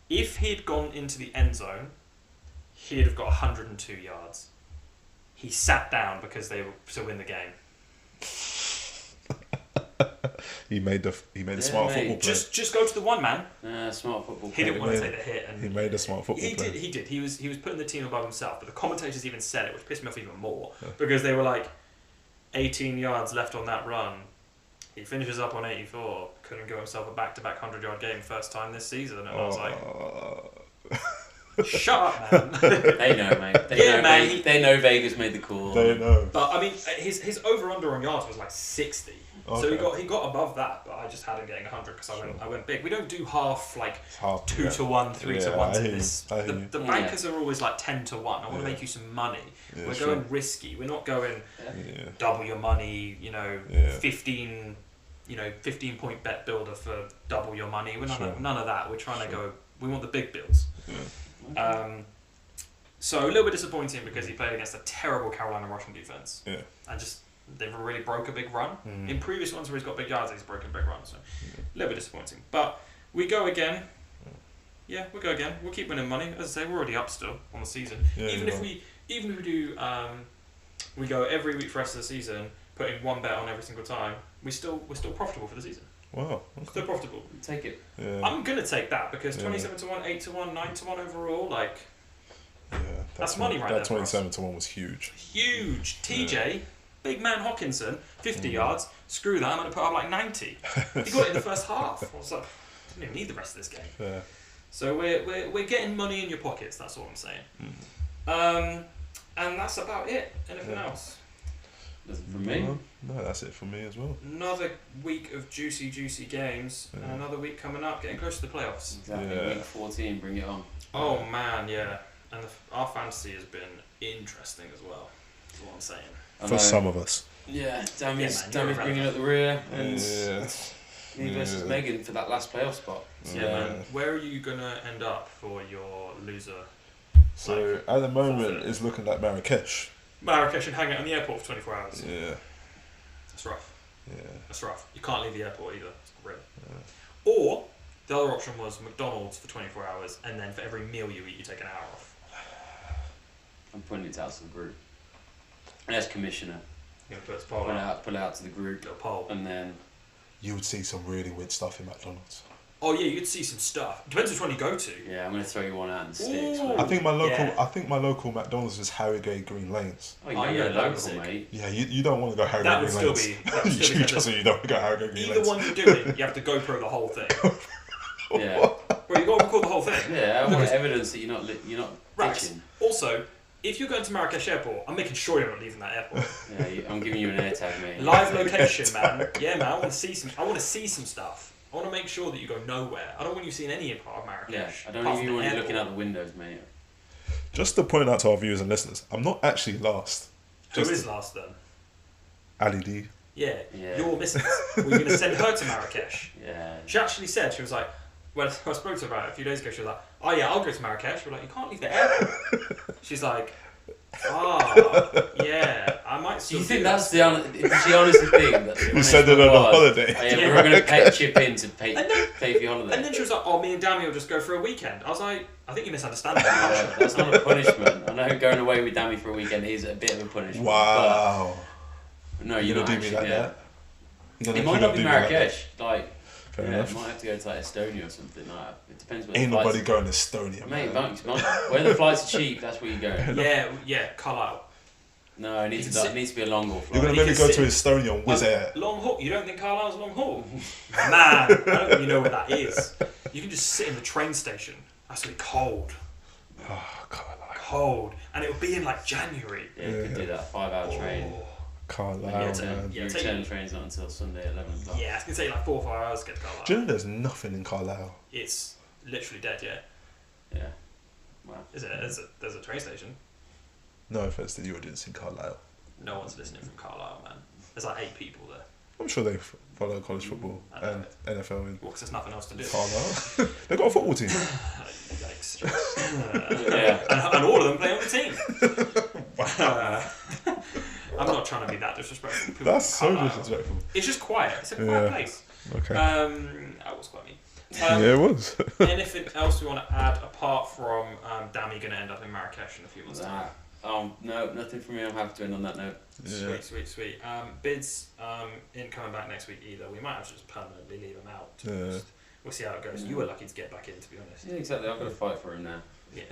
If he'd gone into the end zone, he'd have got 102 yards. He sat down because they were to win the game. He made the smart mate. football play. Just go to the one man. Smart football. He didn't player. want to take the hit, and He made a smart football play. He did. He was putting the team above himself. But the commentators even said it, which pissed me off even more because they were like, 18 yards left on that run. He finishes up on 84. Couldn't give himself a back-to-back 100-yard game first time this season, and I was like, shut up, man. They know, mate. They know Vegas made the call. They know. But I mean, his over/under on yards was like 60. Okay. So he got above that, but I just had him getting 100 because I went big. We don't do half like Half, 2 to 1, 3 to 1 to I hear this. you. I hear The you. bankers are always like 10 to 1. I want to Yeah. make you some money. Yeah, We're sure. going risky. We're not going Yeah. double your money. Yeah. 15 point bet builder for double your money. We're Sure. none of that. We're trying to go. We want the big bills. Yeah. So a little bit disappointing because he played against a terrible Carolina rushing defense. Yeah. And just never really broke a big run. In previous ones where he's got big yards, he's broken big runs. So a little bit disappointing. But we go again. Yeah, we go again. We'll keep winning money. As I say, we're already up still on the season. Yeah, even you if are. we do we go every week for the rest of the season, putting one bet on every single time, we're still profitable for the season. Wow. Still profitable. Take it. Yeah. I'm gonna take that because Yeah. 27 to 1, 8 to 1, 9 to 1 overall, like Yeah. That's money right there That for us. 27 to 1 was huge. huge. TJ, big man Hawkinson, 50 yards. Screw that. I'm gonna put up like 90. He got it in the first half. I was like, didn't even need the rest of this game. Yeah. So we're getting money in your pockets. That's all I'm saying. And that's about it. Anything Yeah. else? That's it from me. No, that's it for me as well. Another week of juicy games, and Yeah. another week coming up, getting close to the playoffs. Exactly. Yeah. Week 14, bring it on. Oh man, yeah. And our fantasy has been interesting as well. That's what I'm saying. I For know. some of us. Yeah, Dami's Yeah, man, you're bringing up the rear, and Yeah. me versus Yeah. Megan for that last playoff spot. Yeah, man. Where are you gonna end up for your loser? So at the moment, it's looking like Marrakesh. Marrakesh and hang out in the airport for 24 hours. Yeah. That's rough. Yeah. That's rough. You can't leave the airport either. It's grim. Or the other option was McDonald's for 24 hours, and then for every meal you eat, you take an hour off. I'm putting it out to the group. And as commissioner, You know, put a poll out. put it out to the group, Little poll. and then You would see some really weird stuff in McDonald's. Oh yeah, you could see some stuff. Depends which one you go to. yeah, I'm gonna throw you one out in the sticks. Ooh. man. I think Yeah. my local McDonald's is Harrogate Green Lanes. Oh, you Oh, gotta yeah, go local, Leipzig. mate. Yeah, you don't want to go Harrogate That would Green still Lanes. be. That would still be You just fantastic. so you don't go Harrogate Green Either Lanes. one you do it, you have to GoPro the whole thing. Yeah, Well, you got to record the whole thing. yeah. I want Because- evidence that you're not Rax. bitching. Also, if you're going to Marrakesh Airport, I'm making sure you're not leaving that airport. Yeah, I'm giving you an air tag, mate. Live location, man. Yeah, man. I want to see some stuff. I want to make sure that you go nowhere. I don't want you seeing any part of Marrakesh. Yeah, I don't apart even from want the you looking airport. out the windows, mate. Just to point out to our viewers and listeners, I'm not actually last. Who Just is last then? Ali D. Yeah, Yeah. your missus. We're going to send her to Marrakesh. Yeah. She actually said, she was like, when I spoke to her about it a few days ago, she was like, oh yeah, I'll go to Marrakesh. We're like, you can't leave the airport. She's like, yeah, I might Do still you think that. that's the honestly thing? That You send her on a holiday. Oh, yeah, we're going to chip in to pay for your holiday. And then she was like, oh, me and Dami will just go for a weekend. I was like, I think you misunderstand No, that. that's not a punishment. I know going away with Dami for a weekend is a bit of a punishment. Wow. But no, You're you're gonna not do me actually. like Yeah. that? You're It gonna- might you're not be gonna do me like that? Marrakesh. Like, Fair yeah, enough. might have to go to like Estonia or something like that. It depends where Ain't the flights nobody going to Estonia, Mate, man. where the flights are cheap, that's where you go. Yeah, Carlisle. No, it needs to be a long haul You're flight. gonna make me go to Estonia on Wizz Air. Long haul? You don't think Carlisle's long haul? Man, I don't think you know what that is. You can just sit in the train station. That's gonna be cold. Oh, Carlisle. Cold. And it'll be in like January. Yeah, you could do that 5-hour train. Carlisle, man. Your return train's not until Sunday at 11 o'clock. Yeah, it's gonna take like 4 or 5 hours to get to Carlisle. Do you know there's nothing in Carlisle? It's literally dead, yeah. Yeah. Wow. Is it? There's a train station. No offense to the audience in Carlisle. No one's listening from Carlisle, man. There's like 8 people there. I'm sure they follow college football and NFL in Well, 'cause there's nothing else to do. Carlisle. They've got a football team. Yikes. Yeah. And all of them play on the team. I'm not trying to be that disrespectful. People That's from so Carlisle. disrespectful. It's just quiet. It's a quiet place. Okay. That was quite mean. Yeah, it was. Anything else we want to add apart from Dami going to end up in Marrakesh in a few months' time? No, nothing from me. I'm happy to end on that note. Yeah. Sweet. Bids in coming back next week either. We might have to just permanently leave him out. To be honest. We'll see how it goes. You were lucky to get back in, to be honest. Yeah, exactly. I've got to fight for him now. Yeah.